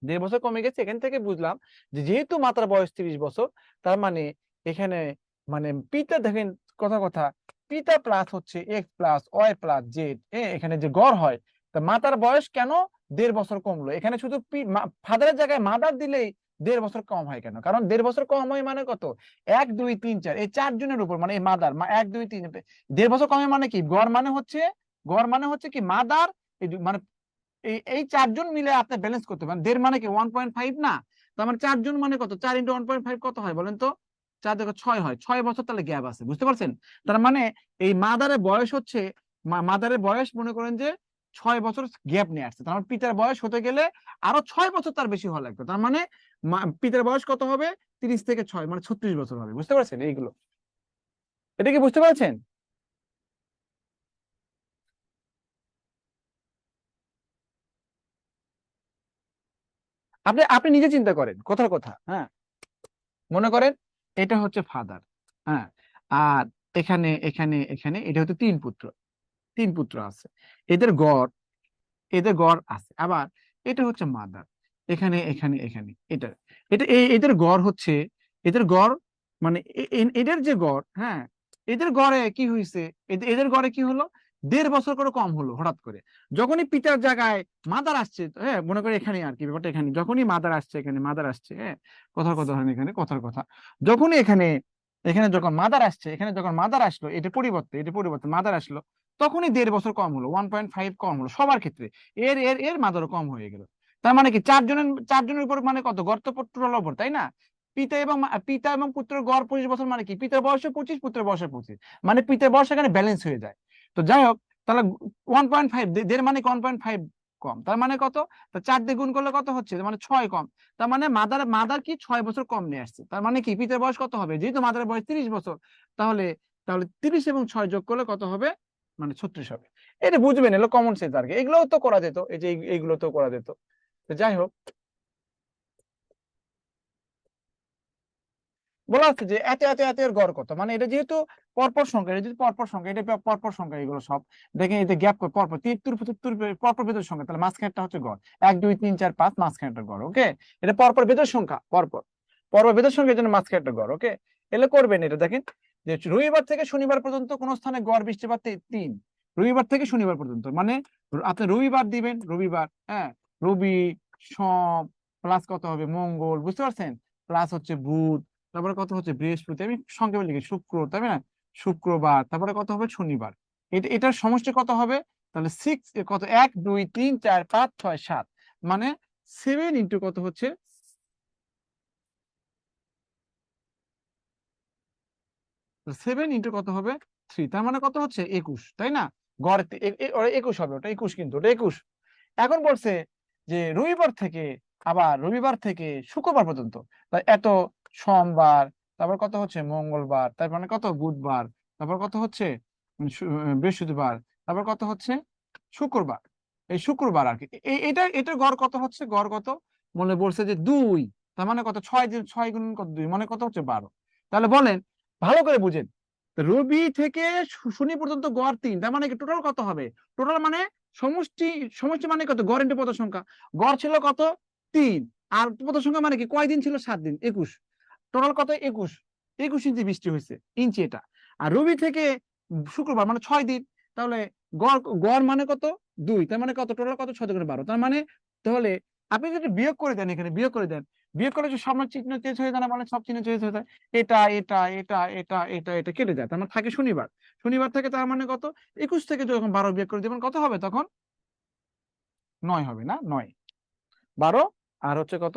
Speaker 1: 1.5 বছর কমে গেছে। এখান থেকে বুঝলাম যে যেহেতু মাতার বয়স 30 বছর, তার মানে এখানে মানে পিতা, দেখেন কথা কথা, পিতা প্লাস হচ্ছে x plus Y plus z, এখানে যে গড় হয়, তা মাতার বয়স কেন 1.5 বছর কমলো? এখানে শুধু ফাদারের জায়গায় মাদার দিলেই 1.5 বছর কম হয় কেন? কারণ 1.5 বছর কম হয় মানে কত, 1 2 3 4, এই 4 জনের উপর, মানে এই মাদার 1 2 3, 1.5 বছর কমে মানে কি, গড় মানে হচ্ছে কি মাদার, মানে এই 4 জন মিলে আপনি ব্যালেন্স করতে পারেন। 1.5 মানে কি 1.5 না? তার মানে 4 জন মানে কত, 4 × 1.5 কত হয় বলেন তো? 4 দেখো 6 হয়, 6 বছর তাহলে গ্যাপ আছে, বুঝতে পারছেন? তার মানে এই মাদারের বয়স হচ্ছে, মাদারের বয়স মনে করেন যে 6 বছর গ্যাপ নিয়ে আসছে, তার মানে পিতার বয়স হতে গেলে আরো 6 বছর তার বেশি হওয়া লাগবে। তার মানে পিতার বয়স কত হবে, 30 থেকে 6 মানে 36 বছর হবে, বুঝতে পারছেন? এইগুলো, এটা কি বুঝতে পারছেন? আপনি আপনি নিজে চিন্তা করেন, কথার কথা, হ্যাঁ। মনে করেন এটা হচ্ছে ফাদার, হ্যাঁ, আর এখানে এখানে এখানে এটা হচ্ছে 3 পুত্র, 3 পুত্র আছে, এদের গড়, আছে। আবার এটা হচ্ছে মাদার, এখানে এখানে এখানে এটা, এদের গড় হচ্ছে, এদের গড় মানে এদের যে গড়, হ্যাঁ, এদের গড়ে কি হয়েছে, এদের গড়ে কি হলো, 1.5 বছর করে কম হলো হঠাৎ করে, যখনই পিতার জায়গায় মাদার আসছে, হ্যাঁ, মনে করে এখানে আর কি ব্যাপারটা, এখানে যখনই মাদার আসছে, এখানে মাদার আসছে, হ্যাঁ, কথার কথা হয় না, এখানে কথার কথা, যখনই এখানে, এখানে যখন মাদার আসছে, এখানে যখন মাদার আসলো, এটা পরিবর্তে মাদার আসলো, তখনই 1.5 বছর কম হলো, 1.5 কম হলো সবার ক্ষেত্রে, এর এর এর মাদারও কম হয়ে গেল। তার মানে কি 4 জনের উপর মানে কত, গড় তো টোটাল ওপর, তাই না? পিতা এবং পুত্রের গড় 25 বছর, মানে কি পিতার বয়সে 25, পুত্রের বয়সে 25, মানে পিতার বয়স এখানে ব্যালেন্স হয়ে যায়। তো যাই হোক, তাহলে 1.5, 1.5 মানে 1.5 কম, তার মানে কত, তা 4 দিয়ে গুণ করলে কত হচ্ছে, মানে 6 কম। তার মানে মাদার কি 6 বছর কম নিয়ে আসছে, তার মানে কি পিতার বয়স কত হবে, যেহেতু মাদারের বয়স 30 বছর, তাহলে তাহলে 30 এবং 6 যোগ করলে কত হবে, মানে 36 হবে। এটা বুঝবেন, এগুলো কমন সেন্স আর কি, এগুলোও তো করা যেত, এই যে এইগুলো তো করা যেত। তো যাই হোক, বলা হচ্ছে যে এত এত এত এর গড় কত, মানে এটা যেহেতু পরপর সংখ্যা, এটা যদি পরপর সংখ্যা, এটা পরপর সংখ্যা, এগুলো সব দেখেন, এতে গ্যাপ করে পরপর পরপর বেদের সংখ্যা, তাহলে মাঝখানেরটা হচ্ছে গড়, 1 2 3 4 5, মাঝখানেরটা গড়, ওকে। এটা পরপর বেদের সংখ্যা, পরপর বেদের সংখ্যার জন্য মাঝখানেরটা গড়, ওকে। এলে করবেন এটা, দেখেন যে রবিবার থেকে শনিবার পর্যন্ত কোন স্থানে গড় বৃষ্টিপাত 3, রবিবার থেকে শনিবার পর্যন্ত, মানে আপনি রবিবার দিবেন, রবিবার, হ্যাঁ, রবি, সোম, প্লাস কত হবে মঙ্গল, বুঝতে পারছেন, প্লাস হচ্ছে বুধ, তারপরে কত হচ্ছে বৃহস্পতি, আমি সংক্ষেপে লিখি শুক্র, তাই না, শুক্রবার, তারপরে কত হবে শনিবার, এটার সমষ্টি কত হবে, তাহলে 6 কত, 1 2 3 4 5 6 7, মানে 7 ইন্টু কত হচ্ছে, 7 ইন্টু কত হবে 3, তার মানে কত হচ্ছে 21, তাই না? গড় 21 হবে, ওটা 21, কিন্তু ওটা 21। এখন বলছে যে রবিবার থেকে শুক্রবার পর্যন্ত, তাই এত সোমবার, তারপর কত হচ্ছে মঙ্গলবার, তার মানে কত বুধবার, তারপর কত হচ্ছে বৃহস্পতিবার, তারপর কত হচ্ছে শুক্রবার, এই শুক্রবার আর কি, এটা গড় কত হচ্ছে, গড় কত মনে বলছে যে 2, তার মানে কত 6 গুণ কত 2, মানে কত হচ্ছে 12। তাহলে বলেন, ভালো করে বুঝেন, রবি থেকে শনি পর্যন্ত গড় 3, তার মানে কি টোটাল কত হবে, টোটাল মানে সমষ্টি, সমষ্টি মানে কত, গড় ইন্টু পদ সংখ্যা, গড় ছিল কত 3, আর পদ সংখ্যা মানে কি কয়দিন ছিল, 7 দিন, 21, টোটাল কত 21, 21 ইঞ্চি বৃষ্টি হয়েছে, ইঞ্চি এটা। আর রবি থেকে শুক্রবার মানে 6 দিন, তাহলে গড় গড় মানে কত 2, তার মানে কত টোটাল কত 6 × 12, তার মানে তাহলে আপনি যদি বিয়োগ করে দেন, এখানে বিয়োগ করে দেন, বিয়োগ করে যদি সব চিহ্ন চেঞ্জ হয়ে যায় না, মানে সব চিহ্ন চেঞ্জ হয়ে যায়, এটা এটা এটা এটা এটা এটা কেটে যায়, তার মানে থাকে শনিবার। শনিবার থেকে তার মানে কত, 21 থেকে যখন 12 বিয়োগ করে দেবেন কত হবে তখন? 9 হবে না, 9, 12 আর হচ্ছে কত,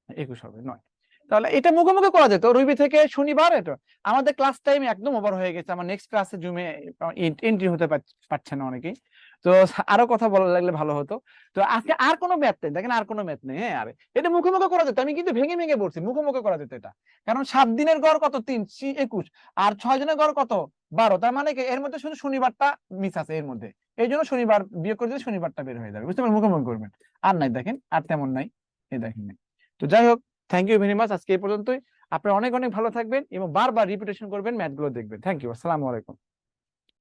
Speaker 1: 21 হবে, 9। তাহলে এটা মুখোমুখি করা যেত, রবি থেকে শনিবার। এটা আমাদের ক্লাস টাইম একদম ওভার হয়ে গেছে, আমার নেক্সট ক্লাসে জুমে এন্ট্রি হতে পারছে না অনেকেই, তো আরো কথা বলা লাগলে ভালো হতো। তো আজকে আর কোনো ম্যাথ নেই, দেখেন আর কোনো ম্যাথ নেই। হ্যাঁ, আর এটা মুখোমুখি করা যেত, আমি কিন্তু ভেঙে ভেঙে বলছি, মুখোমুখি করা যেত এটা, কারণ 7 দিনের গড় কত, 3 21, আর 6 দিনের গড় কত, 12, তার মানে কি এর মধ্যে শুধু শনিবারটা মিস আছে এর মধ্যে, এই জন্য শনিবার বিয়োগ করে দিলে শনিবারটা বের হয়ে যাবে, বুঝতে পারবেন, মুখোমুখি করবেন। আর নাই দেখেন, আর তেমন নাই, এই দেখেন নাই। তো যাই হোক, থ্যাংক ইউ ভেরি মাচ, আজকে এই পর্যন্তই। আপনারা অনেক অনেক ভালো থাকবেন এবং বারবার রিপিটেশন করবেন, ম্যাথগুলো দেখবেন। থ্যাংক ইউ, আসসালামু আলাইকুম।